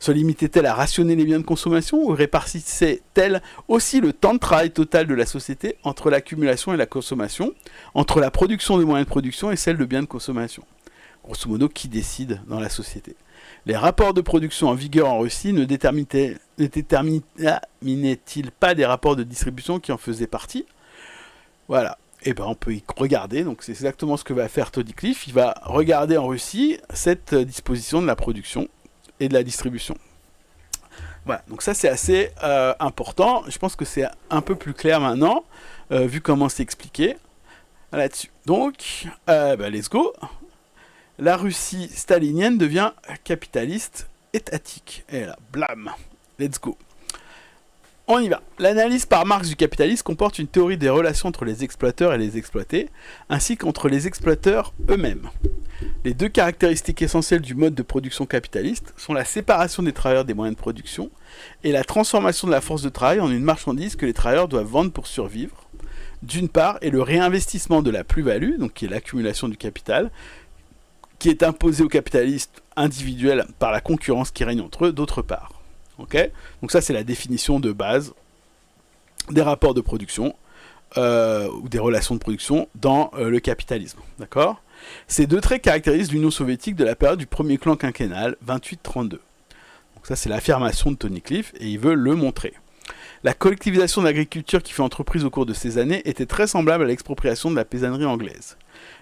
A: Se limitait-elle à rationner les biens de consommation ou répartissait-elle aussi le temps de travail total de la société entre l'accumulation et la consommation, entre la production de moyens de production et celle de biens de consommation? Grosso modo, qui décide dans la société? Les rapports de production en vigueur en Russie ne déterminaient-ils pas des rapports de distribution qui en faisaient partie? Voilà. Et on peut y regarder, donc c'est exactement ce que va faire Tony-Cliff. Il va regarder en Russie cette disposition de la production et de la distribution. Voilà, donc ça c'est assez important. Je pense que c'est un peu plus clair maintenant, vu comment c'est expliqué là-dessus. Donc, let's go. La Russie stalinienne devient capitaliste étatique. Et là, blam, let's go. On y va. L'analyse par Marx du capitalisme comporte une théorie des relations entre les exploiteurs et les exploités, ainsi qu'entre les exploiteurs eux-mêmes. Les deux caractéristiques essentielles du mode de production capitaliste sont la séparation des travailleurs des moyens de production et la transformation de la force de travail en une marchandise que les travailleurs doivent vendre pour survivre, d'une part, et le réinvestissement de la plus-value, donc qui est l'accumulation du capital, qui est imposé aux capitalistes individuels par la concurrence qui règne entre eux, d'autre part. Okay, donc ça, c'est la définition de base des rapports de production ou des relations de production dans le capitalisme. D'accord ? Ces deux traits caractérisent l'Union soviétique de la période du premier clan quinquennal, 28-32. Donc ça, c'est l'affirmation de Tony-Cliff, et il veut le montrer. La collectivisation de l'agriculture qui fait entreprise au cours de ces années était très semblable à l'expropriation de la paysannerie anglaise.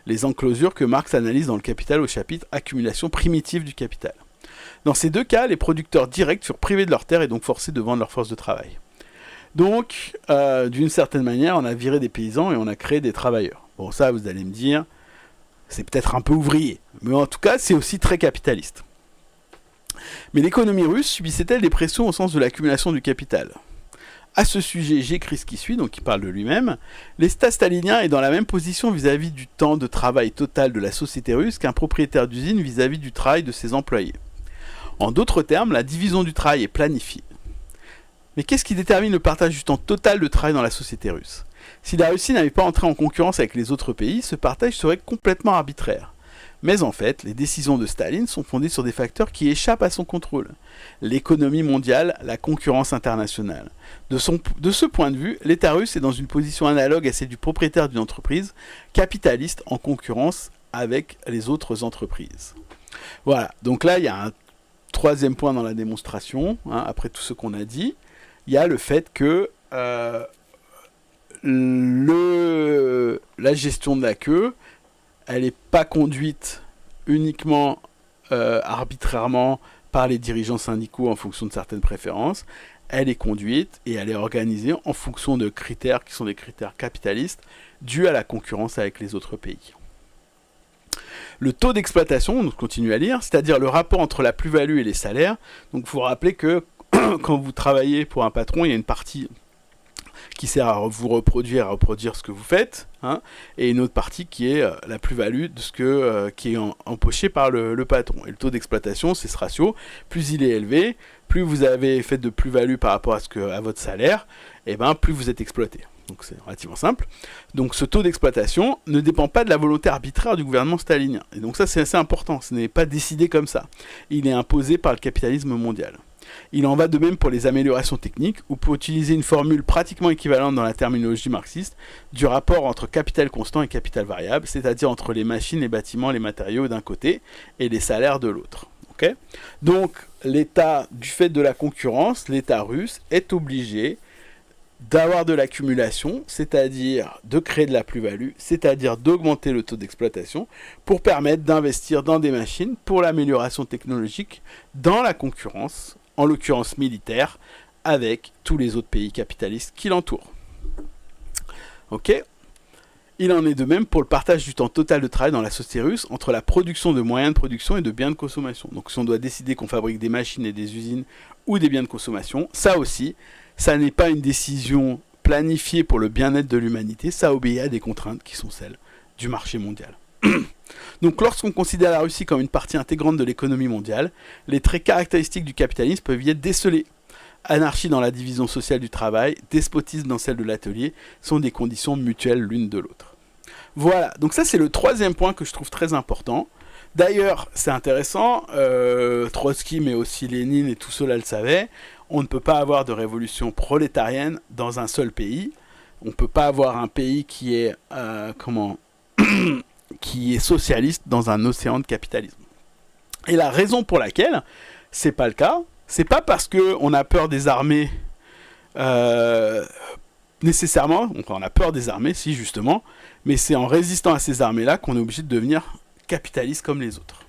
A: Les enclosures que Marx analyse dans le Capital au chapitre « Accumulation primitive du capital ». Dans ces deux cas, les producteurs directs furent privés de leurs terres et donc forcés de vendre leur force de travail. Donc, d'une certaine manière, on a viré des paysans et on a créé des travailleurs. Bon, ça, vous allez me dire, c'est peut-être un peu ouvrier, mais en tout cas, c'est aussi très capitaliste. Mais l'économie russe subissait-elle des pressions au sens de l'accumulation du capital ? À ce sujet, j'écris ce qui suit, donc il parle de lui-même. L'État stalinien est dans la même position vis-à-vis du temps de travail total de la société russe qu'un propriétaire d'usine vis-à-vis du travail de ses employés. En d'autres termes, la division du travail est planifiée. Mais qu'est-ce qui détermine le partage du temps total de travail dans la société russe ? Si la Russie n'avait pas entré en concurrence avec les autres pays, ce partage serait complètement arbitraire. Mais en fait, les décisions de Staline sont fondées sur des facteurs qui échappent à son contrôle. L'économie mondiale, la concurrence internationale. De ce point de vue, l'État russe est dans une position analogue à celle du propriétaire d'une entreprise capitaliste en concurrence avec les autres entreprises. Voilà, donc là, il y a un troisième point dans la démonstration, après tout ce qu'on a dit, il y a le fait que la gestion de la queue, elle n'est pas conduite uniquement arbitrairement par les dirigeants syndicaux en fonction de certaines préférences. Elle est conduite et elle est organisée en fonction de critères qui sont des critères capitalistes dus à la concurrence avec les autres pays. Le taux d'exploitation, on continue à lire, c'est-à-dire le rapport entre la plus-value et les salaires. Donc il faut rappeler que quand vous travaillez pour un patron, il y a une partie qui sert à vous reproduire, à reproduire ce que vous faites, hein, et une autre partie qui est la plus-value de ce qui est empoché par le patron. Et le taux d'exploitation, c'est ce ratio. Plus il est élevé, plus vous avez fait de plus-value par rapport à votre salaire, et ben plus vous êtes exploité. Donc c'est relativement simple. Donc ce taux d'exploitation ne dépend pas de la volonté arbitraire du gouvernement stalinien. Et donc ça c'est assez important, ce n'est pas décidé comme ça. Il est imposé par le capitalisme mondial. Il en va de même pour les améliorations techniques, où pour utiliser une formule pratiquement équivalente dans la terminologie marxiste, du rapport entre capital constant et capital variable, c'est-à-dire entre les machines, les bâtiments, les matériaux d'un côté, et les salaires de l'autre. Okay ? Donc l'État, du fait de la concurrence, l'État russe est obligé d'avoir de l'accumulation, c'est-à-dire de créer de la plus-value, c'est-à-dire d'augmenter le taux d'exploitation pour permettre d'investir dans des machines pour l'amélioration technologique dans la concurrence, en l'occurrence militaire, avec tous les autres pays capitalistes qui l'entourent. Ok ? Il en est de même pour le partage du temps total de travail dans la société russe entre la production de moyens de production et de biens de consommation. Donc si on doit décider qu'on fabrique des machines et des usines ou des biens de consommation, ça aussi, ça n'est pas une décision planifiée pour le bien-être de l'humanité, ça obéit à des contraintes qui sont celles du marché mondial. Donc lorsqu'on considère la Russie comme une partie intégrante de l'économie mondiale, les traits caractéristiques du capitalisme peuvent y être décelés. Anarchie dans la division sociale du travail, despotisme dans celle de l'atelier, sont des conditions mutuelles l'une de l'autre. Voilà, donc ça c'est le troisième point que je trouve très important. D'ailleurs, c'est intéressant, Trotsky mais aussi Lénine et tout cela le savaient, on ne peut pas avoir de révolution prolétarienne dans un seul pays. On ne peut pas avoir un pays qui est, qui est socialiste dans un océan de capitalisme. Et la raison pour laquelle c'est pas le cas, c'est pas parce qu'on a peur des armées nécessairement, on a peur des armées, si justement, mais c'est en résistant à ces armées-là qu'on est obligé de devenir capitaliste comme les autres.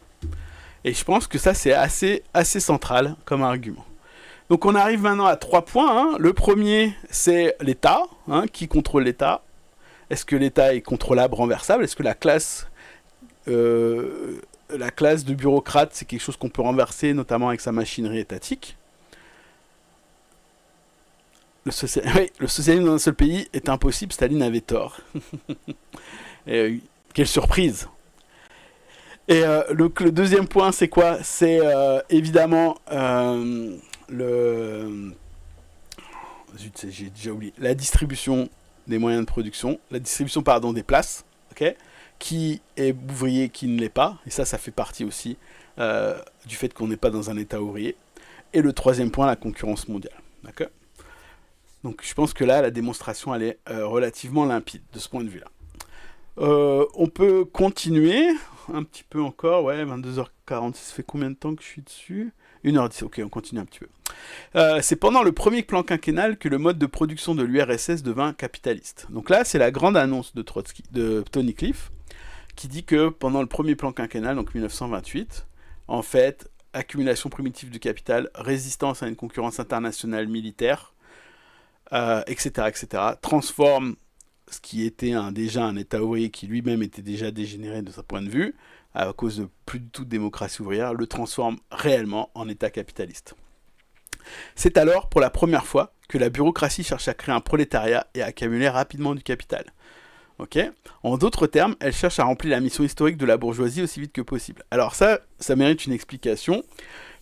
A: Et je pense que ça c'est assez central comme argument. Donc on arrive maintenant à 3 points. Hein. Le premier, c'est l'État. Hein, qui contrôle l'État ? Est-ce que l'État est contrôlable, renversable ? Est-ce que la classe de bureaucrate, c'est quelque chose qu'on peut renverser, notamment avec sa machinerie étatique ? Le socialisme dans un seul pays est impossible, Staline avait tort. Quelle surprise ! Et le deuxième point, c'est quoi ? C'est évidemment j'ai déjà oublié. La distribution des moyens de production, la distribution des places, okay, qui est ouvrier, qui ne l'est pas, et ça fait partie aussi du fait qu'on n'est pas dans un état ouvrier. Et le troisième point, la concurrence mondiale. D'accord ? Donc je pense que là, la démonstration, elle est relativement limpide de ce point de vue-là. On peut continuer un petit peu encore, ouais, 22h46, ça fait combien de temps que je suis dessus ? 1h10, ok, on continue un petit peu. C'est pendant le premier plan quinquennal que le mode de production de l'URSS devint capitaliste. Donc là, c'est la grande annonce de Tony Cliff, qui dit que pendant le premier plan quinquennal, donc 1928, en fait, accumulation primitive du capital, résistance à une concurrence internationale militaire, etc., transforme ce qui était déjà un État ouvrier qui lui-même était déjà dégénéré de sa point de vue, à cause de plus du tout de démocratie ouvrière, le transforme réellement en État capitaliste. C'est alors, pour la première fois, que la bureaucratie cherche à créer un prolétariat et à accumuler rapidement du capital. Okay ? En d'autres termes, elle cherche à remplir la mission historique de la bourgeoisie aussi vite que possible. Alors ça mérite une explication,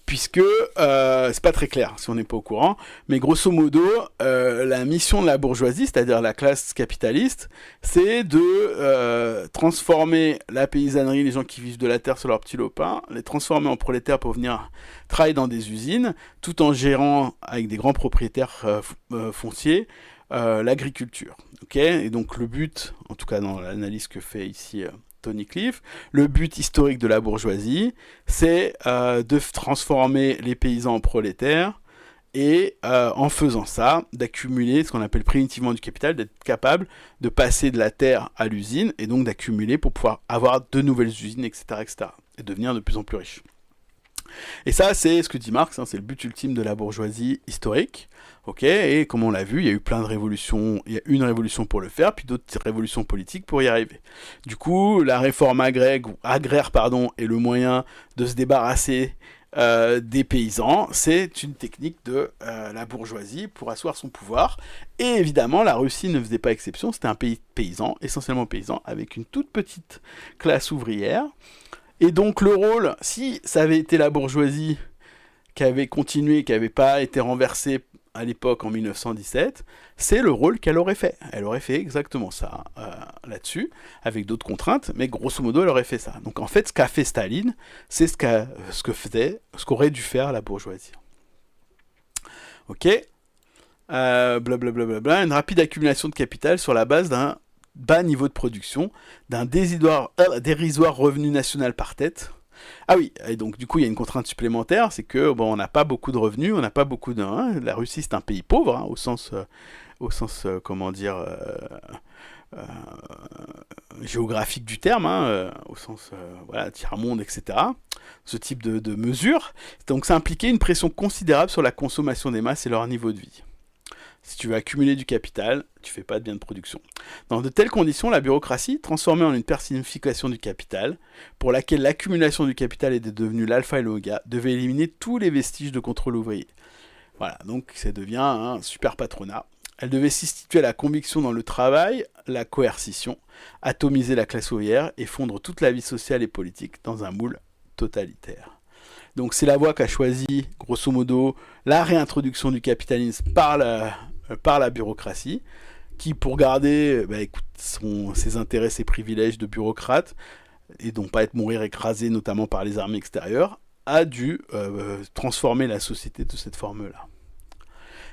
A: puisque c'est pas très clair si on n'est pas au courant, mais grosso modo, la mission de la bourgeoisie, c'est-à-dire la classe capitaliste, c'est de transformer la paysannerie, les gens qui vivent de la terre sur leur petit lopin, les transformer en prolétaires pour venir travailler dans des usines, tout en gérant avec des grands propriétaires fonciers l'agriculture. Okay ? Et donc le but, en tout cas dans l'analyse que fait ici Tony Cliff, le but historique de la bourgeoisie, c'est de transformer les paysans en prolétaires et en faisant ça, d'accumuler ce qu'on appelle primitivement du capital, d'être capable de passer de la terre à l'usine, et donc d'accumuler pour pouvoir avoir de nouvelles usines, etc., etc., et devenir de plus en plus riche. Et ça, c'est ce que dit Marx, hein, c'est le but ultime de la bourgeoisie historique. Ok, et comme on l'a vu, il y a eu plein de révolutions, il y a une révolution pour le faire, puis d'autres révolutions politiques pour y arriver. Du coup, la réforme agraire est le moyen de se débarrasser des paysans. C'est une technique de la bourgeoisie pour asseoir son pouvoir. Et évidemment, la Russie ne faisait pas exception, c'était un pays paysan, essentiellement paysan, avec une toute petite classe ouvrière. Et donc le rôle, si ça avait été la bourgeoisie qui avait continué, qui n'avait pas été renversée à l'époque en 1917, c'est le rôle qu'elle aurait fait. Elle aurait fait exactement ça là-dessus, avec d'autres contraintes, mais grosso modo, elle aurait fait ça. Donc en fait, ce qu'a fait Staline, c'est ce qu'aurait dû faire la bourgeoisie. Ok, blablabla, une rapide accumulation de capital sur la base d'un bas niveau de production, d'un dérisoire revenu national par tête. Ah oui, et donc du coup il y a une contrainte supplémentaire, c'est que bon, on n'a pas beaucoup de revenus, on n'a pas beaucoup de... Hein, la Russie c'est un pays pauvre, hein, au sens comment dire, euh, géographique du terme, hein, au sens voilà, tiers-monde, etc. Ce type de mesures. Donc ça impliquait une pression considérable sur la consommation des masses et leur niveau de vie. Si tu veux accumuler du capital, tu fais pas de biens de production. Dans de telles conditions, la bureaucratie, transformée en une personnification du capital, pour laquelle l'accumulation du capital était devenue l'alpha et l'oméga, devait éliminer tous les vestiges de contrôle ouvrier. Voilà, donc ça devient un super patronat. Elle devait substituer la conviction dans le travail, la coercition, atomiser la classe ouvrière et fondre toute la vie sociale et politique dans un moule totalitaire. Donc c'est la voie qu'a choisi, grosso modo, la réintroduction du capitalisme par la bureaucratie, qui, pour garder ses intérêts, ses privilèges de bureaucrate, et donc pas mourir écrasé notamment par les armées extérieures, a dû transformer la société de cette forme-là.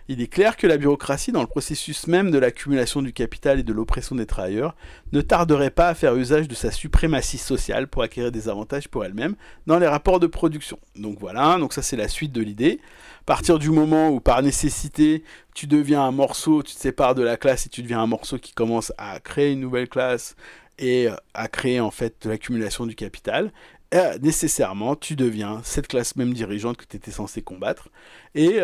A: Il est clair que la bureaucratie, dans le processus même de l'accumulation du capital et de l'oppression des travailleurs, ne tarderait pas à faire usage de sa suprématie sociale pour acquérir des avantages pour elle-même dans les rapports de production. Donc voilà, donc ça c'est la suite de l'idée. À partir du moment où par nécessité, tu deviens un morceau, tu te sépares de la classe et tu deviens un morceau qui commence à créer une nouvelle classe et à créer en fait de l'accumulation du capital, nécessairement tu deviens cette classe même dirigeante que tu étais censé combattre et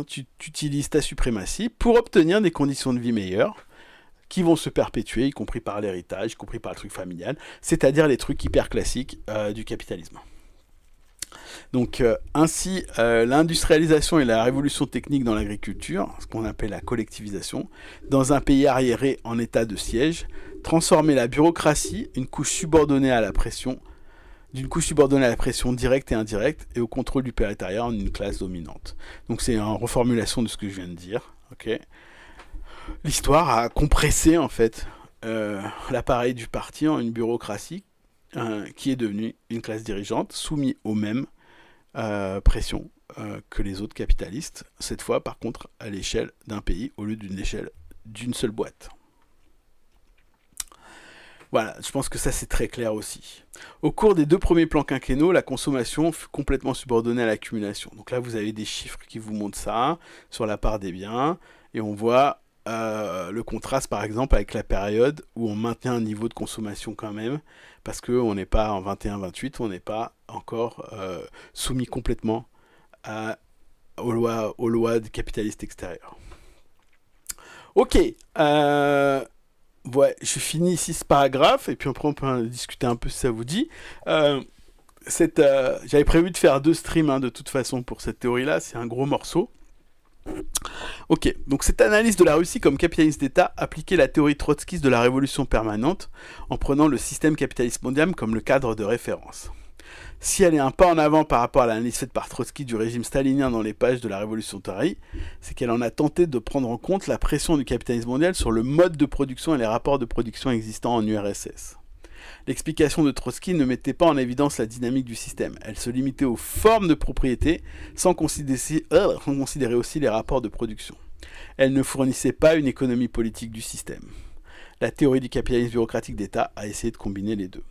A: tu utilises ta suprématie pour obtenir des conditions de vie meilleures qui vont se perpétuer, y compris par l'héritage, y compris par le truc familial, c'est-à-dire les trucs hyper classiques du capitalisme. Donc ainsi, l'industrialisation et la révolution technique dans l'agriculture, ce qu'on appelle la collectivisation, dans un pays arriéré en état de siège, transformer la bureaucratie, d'une couche subordonnée à la pression directe et indirecte et au contrôle du prolétariat en une classe dominante. Donc c'est une reformulation de ce que je viens de dire. Okay. L'histoire a compressé en fait l'appareil du parti en une bureaucratie qui est devenue une classe dirigeante soumise aux mêmes pressions que les autres capitalistes, cette fois par contre à l'échelle d'un pays au lieu d'une échelle d'une seule boîte. Voilà, je pense que ça c'est très clair aussi. Au cours des 2 premiers plans quinquennaux, la consommation fut complètement subordonnée à l'accumulation. Donc là vous avez des chiffres qui vous montrent ça, sur la part des biens, et on voit le contraste par exemple avec la période où on maintient un niveau de consommation quand même, parce qu'on n'est pas en 21-28, on n'est pas encore soumis complètement aux lois capitalistes extérieures. Ok, ouais, je finis ici ce paragraphe, et puis après on peut en discuter un peu si ça vous dit. J'avais prévu de faire 2 streams de toute façon pour cette théorie-là, c'est un gros morceau. Ok, donc cette analyse de la Russie comme capitaliste d'État appliquait la théorie trotskiste de la révolution permanente en prenant le système capitaliste mondial comme le cadre de référence. Si elle est un pas en avant par rapport à l'analyse faite par Trotsky du régime stalinien dans les pages de la Révolution taraï, c'est qu'elle en a tenté de prendre en compte la pression du capitalisme mondial sur le mode de production et les rapports de production existants en URSS. L'explication de Trotsky ne mettait pas en évidence la dynamique du système. Elle se limitait aux formes de propriété sans considérer aussi les rapports de production. Elle ne fournissait pas une économie politique du système. La théorie du capitalisme bureaucratique d'État a essayé de combiner les deux.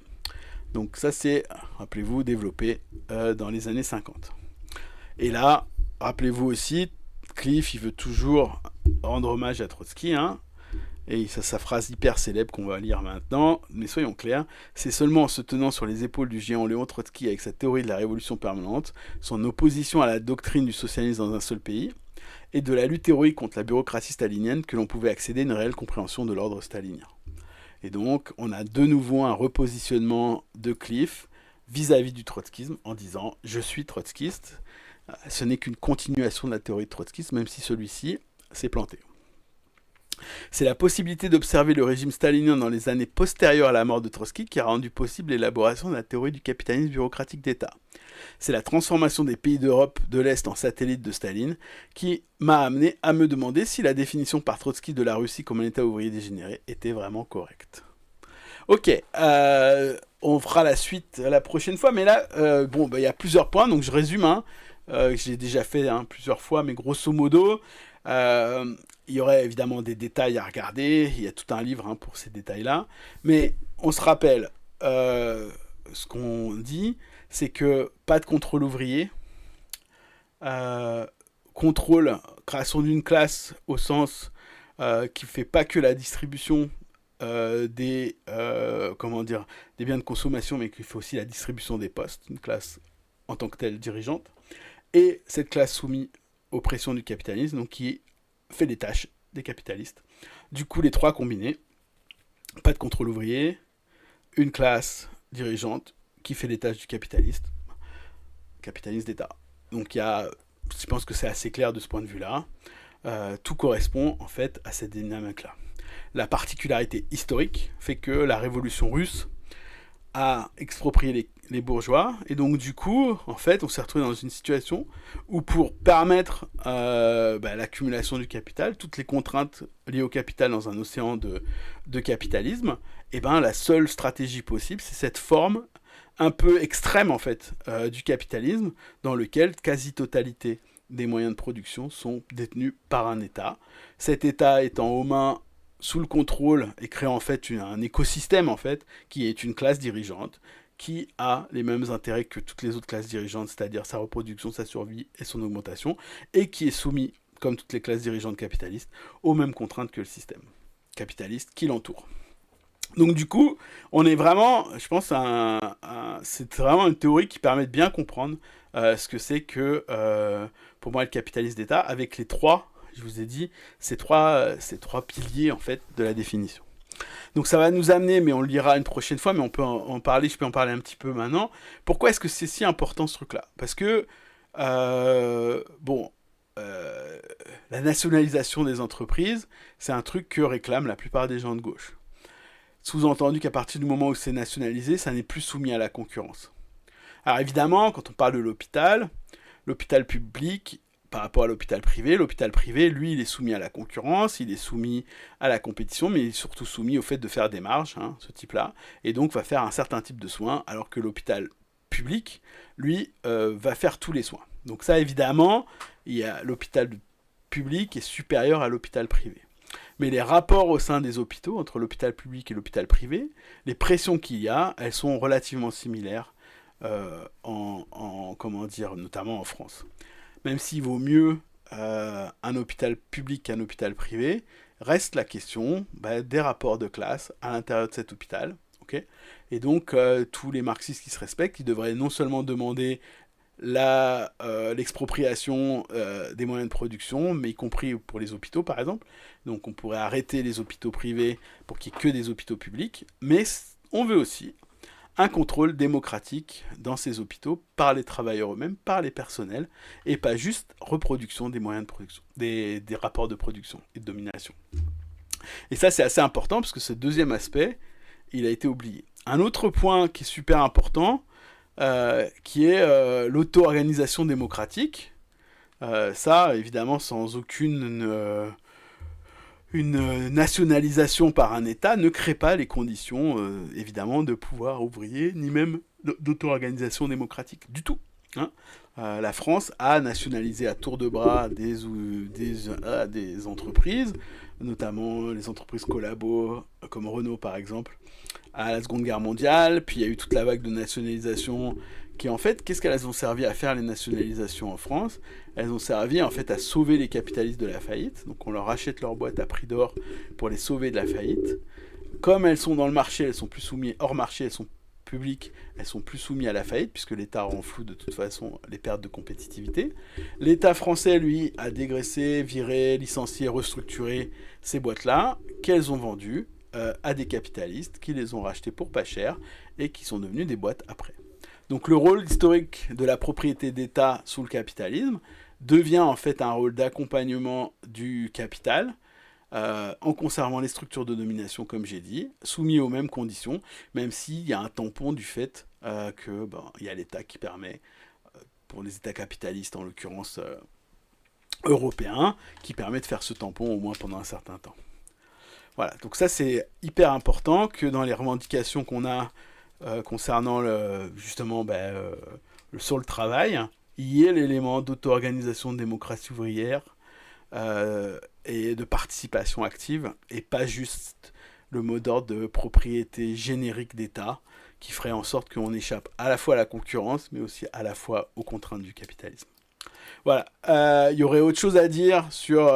A: Donc ça c'est, rappelez-vous, développé dans les années 50. Et là, rappelez-vous aussi, Cliff, il veut toujours rendre hommage à Trotsky, hein, et sa phrase hyper célèbre qu'on va lire maintenant, mais soyons clairs, c'est seulement en se tenant sur les épaules du géant Léon Trotsky avec sa théorie de la révolution permanente, son opposition à la doctrine du socialisme dans un seul pays, et de la lutte héroïque contre la bureaucratie stalinienne que l'on pouvait accéder à une réelle compréhension de l'ordre stalinien. Et donc, on a de nouveau un repositionnement de Cliff vis-à-vis du trotskisme en disant « je suis trotskiste ». Ce n'est qu'une continuation de la théorie de trotskisme, même si celui-ci s'est planté. C'est la possibilité d'observer le régime stalinien dans les années postérieures à la mort de Trotsky qui a rendu possible l'élaboration de la théorie du capitalisme bureaucratique d'État. C'est la transformation des pays d'Europe de l'Est en satellites de Staline qui m'a amené à me demander si la définition par Trotsky de la Russie comme un État ouvrier dégénéré était vraiment correcte. Ok, on fera la suite la prochaine fois, mais là, il y a plusieurs points, donc je résume, j'ai déjà fait plusieurs fois, mais grosso modo, il y aurait évidemment des détails à regarder, il y a tout un livre pour ces détails-là, mais on se rappelle, ce qu'on dit, c'est que pas de contrôle ouvrier, création d'une classe au sens qui ne fait pas que la distribution des biens de consommation, mais qui fait aussi la distribution des postes, une classe en tant que telle dirigeante, et cette classe soumise aux pressions du capitalisme, donc qui fait les tâches des capitalistes. Du coup, les trois combinés, pas de contrôle ouvrier, une classe dirigeante qui fait les tâches du capitaliste d'État. Donc je pense que c'est assez clair de ce point de vue-là. Tout correspond en fait à cette dynamique-là. La particularité historique fait que la révolution russe a exproprié les bourgeois, et donc du coup, en fait, on s'est retrouvé dans une situation où pour permettre l'accumulation du capital, toutes les contraintes liées au capital dans un océan de capitalisme, la seule stratégie possible, c'est cette forme un peu extrême en fait du capitalisme, dans lequel quasi-totalité des moyens de production sont détenus par un État. Cet État étant aux mains sous le contrôle et créant en fait un écosystème en fait qui est une classe dirigeante qui a les mêmes intérêts que toutes les autres classes dirigeantes, c'est-à-dire sa reproduction, sa survie et son augmentation, et qui est soumis, comme toutes les classes dirigeantes capitalistes, aux mêmes contraintes que le système capitaliste qui l'entoure. Donc du coup, on est vraiment, je pense, c'est vraiment une théorie qui permet de bien comprendre ce que c'est que, pour moi, le capitalisme d'État, avec les trois, je vous ai dit, ces trois piliers en fait de la définition. Donc ça va nous amener, mais on le lira une prochaine fois, mais on peut en parler, je peux en parler un petit peu maintenant. Pourquoi est-ce que c'est si important ce truc-là ? Parce que, la nationalisation des entreprises, c'est un truc que réclament la plupart des gens de gauche. Sous-entendu qu'à partir du moment où c'est nationalisé, ça n'est plus soumis à la concurrence. Alors évidemment, quand on parle de l'hôpital public, par rapport à l'hôpital privé, lui, il est soumis à la concurrence, il est soumis à la compétition, mais il est surtout soumis au fait de faire des marges, ce type-là, et donc va faire un certain type de soins, alors que l'hôpital public, lui, va faire tous les soins. Donc ça, évidemment, l'hôpital public est supérieur à l'hôpital privé. Mais les rapports au sein des hôpitaux, entre l'hôpital public et l'hôpital privé, les pressions qu'il y a, elles sont relativement similaires, notamment en France. Même s'il vaut mieux un hôpital public qu'un hôpital privé, reste la question des rapports de classe à l'intérieur de cet hôpital. Okay, et donc, tous les marxistes qui se respectent, ils devraient non seulement demander l'expropriation des moyens de production, mais y compris pour les hôpitaux, par exemple. Donc, on pourrait arrêter les hôpitaux privés pour qu'il n'y ait que des hôpitaux publics, mais on veut aussi un contrôle démocratique dans ces hôpitaux par les travailleurs eux-mêmes, par les personnels, et pas juste reproduction des moyens de production, des rapports de production et de domination. Et ça, c'est assez important, parce que ce deuxième aspect, il a été oublié. Un autre point qui est super important, qui est l'auto-organisation démocratique. Ça, évidemment, sans aucune une nationalisation par un État ne crée pas les conditions, évidemment, de pouvoir ouvrier, ni même d'auto-organisation démocratique, du tout. La France a nationalisé à tour de bras des entreprises, notamment les entreprises collabo, comme Renault par exemple, à la Seconde Guerre mondiale. Puis il y a eu toute la vague de nationalisation qui en fait, qu'est-ce qu'elles ont servi à faire les nationalisations en France? Elles ont servi en fait à sauver les capitalistes de la faillite. Donc on leur achète leurs boîtes à prix d'or pour les sauver de la faillite. Comme elles sont dans le marché, elles sont plus soumises hors marché, elles sont publiques, elles sont plus soumises à la faillite puisque l'État renfloue de toute façon les pertes de compétitivité. L'État français, lui, a dégraissé, viré, licencié, restructuré ces boîtes-là qu'elles ont vendues à des capitalistes qui les ont rachetées pour pas cher et qui sont devenues des boîtes après. Donc le rôle historique de la propriété d'État sous le capitalisme devient en fait un rôle d'accompagnement du capital en conservant les structures de domination, comme j'ai dit, soumis aux mêmes conditions, même s'il y a un tampon du fait que il y a l'État qui permet, pour les États capitalistes en l'occurrence européens, qui permet de faire ce tampon au moins pendant un certain temps. Voilà, donc ça c'est hyper important que dans les revendications qu'on a concernant justement sur le travail, il y ait l'élément d'auto-organisation de démocratie ouvrière et de participation active, et pas juste le mot d'ordre de propriété générique d'État qui ferait en sorte qu'on échappe à la fois à la concurrence, mais aussi à la fois aux contraintes du capitalisme. Voilà, il y aurait autre chose à dire sur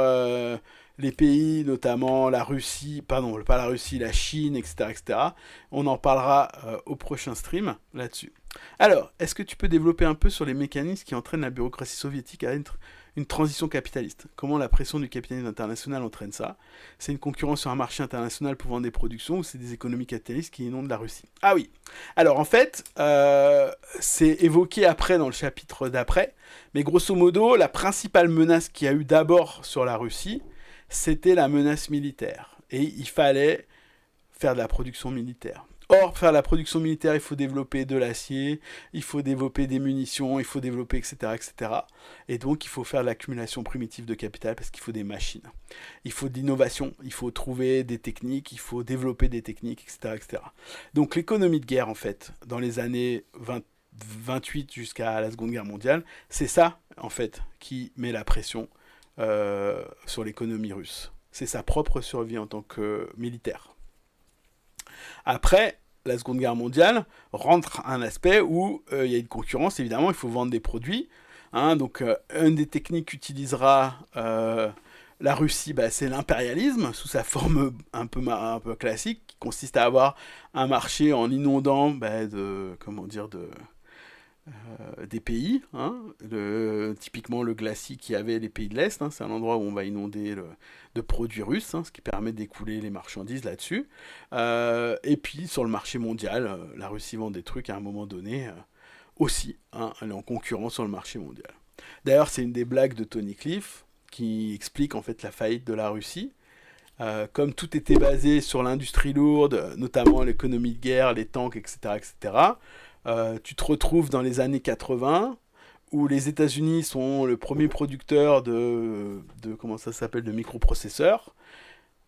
A: les pays, notamment la Russie, pardon, pas la Russie, la Chine, etc. etc. On en parlera au prochain stream là-dessus. Alors, est-ce que tu peux développer un peu sur les mécanismes qui entraînent la bureaucratie soviétique à une transition capitaliste? Comment la pression du capitalisme international entraîne ça? C'est une concurrence sur un marché international pour vendre des productions, ou c'est des économies capitalistes qui inondent la Russie? Ah oui. Alors en fait, c'est évoqué après dans le chapitre d'après, mais grosso modo, la principale menace qu'il y a eu d'abord sur la Russie, c'était la menace militaire. Et il fallait faire de la production militaire. Or, faire la production militaire, il faut développer de l'acier, il faut développer des munitions, il faut développer, etc., etc. Et donc, il faut faire de l'accumulation primitive de capital parce qu'il faut des machines. Il faut de l'innovation, il faut trouver des techniques, il faut développer des techniques, etc., etc. Donc, l'économie de guerre, en fait, dans les années 28 jusqu'à la Seconde Guerre mondiale, c'est ça, en fait, qui met la pression sur l'économie russe. C'est sa propre survie en tant que militaire. Après, la Seconde Guerre mondiale rentre un aspect où il y a une concurrence, évidemment, il faut vendre des produits. Donc, une des techniques qu'utilisera la Russie, c'est l'impérialisme, sous sa forme un peu classique, qui consiste à avoir un marché en inondant des pays, typiquement le glacis qui avait les pays de l'Est, c'est un endroit où on va inonder de produits russes, ce qui permet d'écouler les marchandises là-dessus. Et puis sur le marché mondial, la Russie vend des trucs à un moment donné aussi, elle est en concurrence sur le marché mondial. D'ailleurs, c'est une des blagues de Tony Cliff qui explique en fait la faillite de la Russie. Comme tout était basé sur l'industrie lourde, notamment l'économie de guerre, les tanks, etc., etc., tu te retrouves dans les années 80 où les États-Unis sont le premier producteur de microprocesseurs,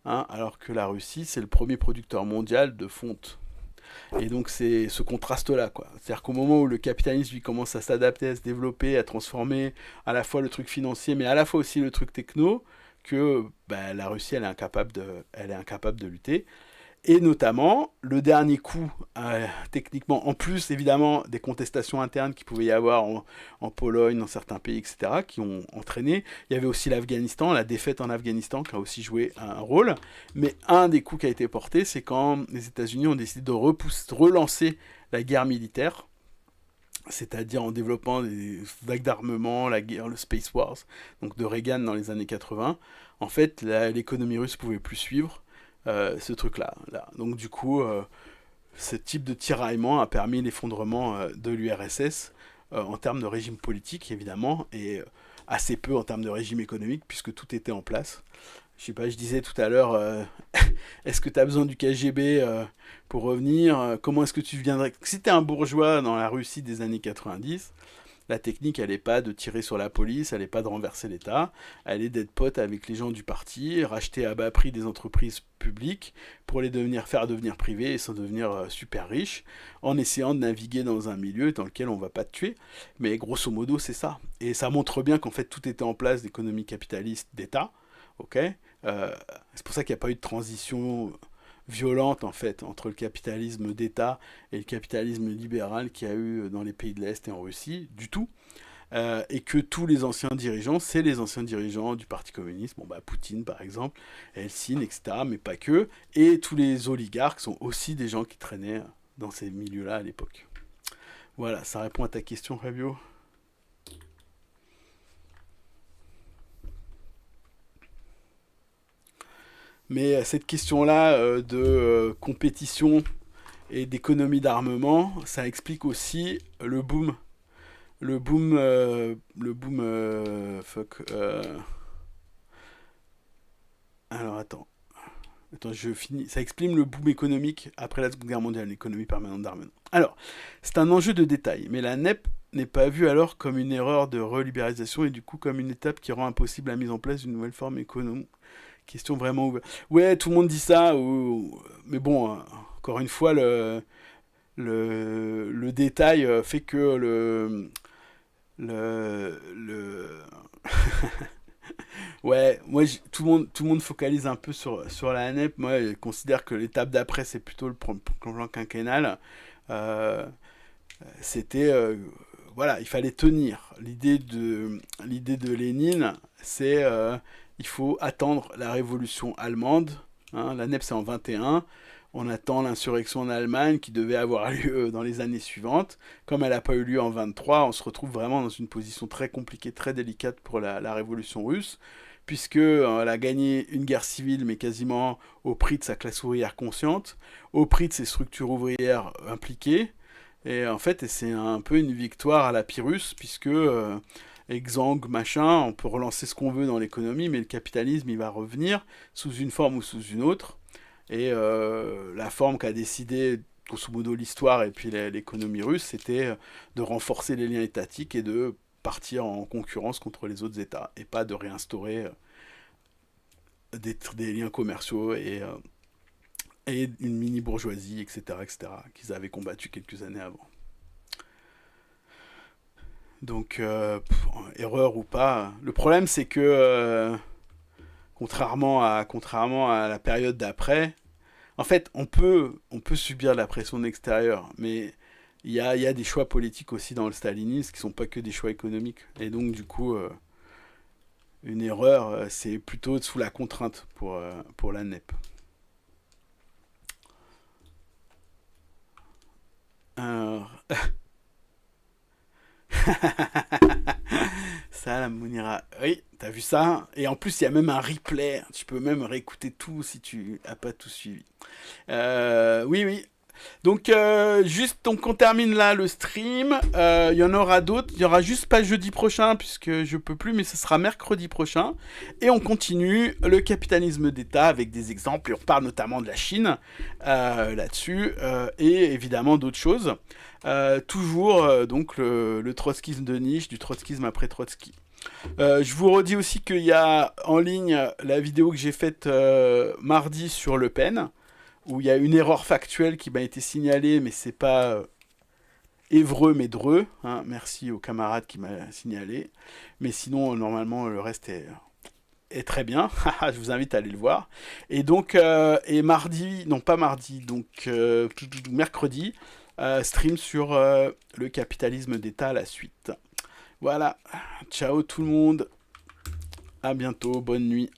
A: alors que la Russie c'est le premier producteur mondial de fonte. Et donc c'est ce contraste-là, quoi. C'est-à-dire qu'au moment où le capitalisme lui commence à s'adapter, à se développer, à transformer à la fois le truc financier, mais à la fois aussi le truc techno, que la Russie elle est incapable de lutter. Et notamment, le dernier coup, techniquement, en plus évidemment des contestations internes qu'il pouvait y avoir en Pologne, dans certains pays, etc., qui ont entraîné, il y avait aussi l'Afghanistan, la défaite en Afghanistan qui a aussi joué un rôle. Mais un des coups qui a été porté, c'est quand les États-Unis ont décidé de relancer la guerre militaire, c'est-à-dire en développant des vagues d'armement, la guerre, le Space Wars, donc de Reagan dans les années 80. En fait, l'économie russe ne pouvait plus suivre ce truc-là. Donc du coup, ce type de tiraillement a permis l'effondrement de l'URSS en termes de régime politique, évidemment, et assez peu en termes de régime économique, puisque tout était en place. Je sais pas, je disais tout à l'heure, est-ce que tu as besoin du KGB pour revenir? Comment est-ce que tu viendrais? Si tu es un bourgeois dans la Russie des années 90, la technique, elle n'est pas de tirer sur la police, elle n'est pas de renverser l'État, elle est d'être pote avec les gens du parti, racheter à bas prix des entreprises publiques pour les faire devenir privées et s'en devenir super riches, en essayant de naviguer dans un milieu dans lequel on ne va pas te tuer. Mais grosso modo, c'est ça. Et ça montre bien qu'en fait, tout était en place d'économie capitaliste d'État. Ok, c'est pour ça qu'il n'y a pas eu de transition violente en fait entre le capitalisme d'État et le capitalisme libéral qu'il y a eu dans les pays de l'Est et en Russie, du tout. Et que tous les anciens dirigeants, c'est les anciens dirigeants du Parti communiste, bon bah Poutine par exemple, Helsinki, etc., mais pas que, et tous les oligarques sont aussi des gens qui traînaient dans ces milieux-là à l'époque. Voilà, ça répond à ta question, Fabio. Mais cette question-là de compétition et d'économie d'armement, ça explique aussi fuck. Alors attends, je finis. Ça exprime le boom économique après la Seconde Guerre mondiale, l'économie permanente d'armement. Alors, c'est un enjeu de détail, mais la NEP n'est pas vue alors comme une erreur de relibéralisation et du coup comme une étape qui rend impossible la mise en place d'une nouvelle forme économique. Question vraiment ouverte. Ouais, tout le monde dit ça, mais bon, encore une fois, le détail fait que le ouais, moi, tout le monde focalise un peu sur la NEP. Moi, je considère que l'étape d'après, c'est plutôt le plan quinquennal. Euh, C'était, voilà, il fallait tenir. L'idée de Lénine, c'est il faut attendre la révolution allemande. Hein, la NEP, c'est en 21. On attend l'insurrection en Allemagne qui devait avoir lieu dans les années suivantes. Comme elle n'a pas eu lieu en 23, on se retrouve vraiment dans une position très compliquée, très délicate pour la révolution russe, puisque elle a gagné une guerre civile, mais quasiment au prix de sa classe ouvrière consciente, au prix de ses structures ouvrières impliquées. Et en fait, c'est un peu une victoire à la Pyrrhus, puisque exang, machin, on peut relancer ce qu'on veut dans l'économie, mais le capitalisme, il va revenir sous une forme ou sous une autre. Et la forme qu'a décidé, grosso modo, l'histoire et puis l'économie russe, c'était de renforcer les liens étatiques et de partir en concurrence contre les autres États, et pas de réinstaurer des liens commerciaux et une mini-bourgeoisie, etc., etc., qu'ils avaient combattu quelques années avant. Donc, erreur ou pas, le problème c'est que, contrairement à la période d'après, en fait, on peut subir la pression extérieure, mais il y a des choix politiques aussi dans le stalinisme qui sont pas que des choix économiques. Et donc, du coup, une erreur, c'est plutôt sous la contrainte pour la NEP. Alors, ça, la Mounira. Oui, t'as vu ça? Et en plus, il y a même un replay. Tu peux même réécouter tout si tu as pas tout suivi. Oui, oui. Donc, donc on termine là le stream. Il y en aura d'autres. Il y aura juste pas jeudi prochain puisque je peux plus, mais ce sera mercredi prochain. Et on continue le capitalisme d'État avec des exemples. Et on parle notamment de la Chine là-dessus et évidemment d'autres choses. Toujours donc le trotskisme de niche, du trotskisme après Trotsky. Je vous redis aussi qu'il y a en ligne la vidéo que j'ai faite mardi sur Le Pen, où il y a une erreur factuelle qui m'a été signalée, mais c'est pas Évreux mais Dreux. Hein, merci au camarade qui m'a signalé. Mais sinon, normalement, le reste est très bien. Je vous invite à aller le voir. Et donc, et mardi, non pas mardi, donc mercredi, stream sur le capitalisme d'État à la suite. Voilà. Ciao tout le monde. À bientôt. Bonne nuit.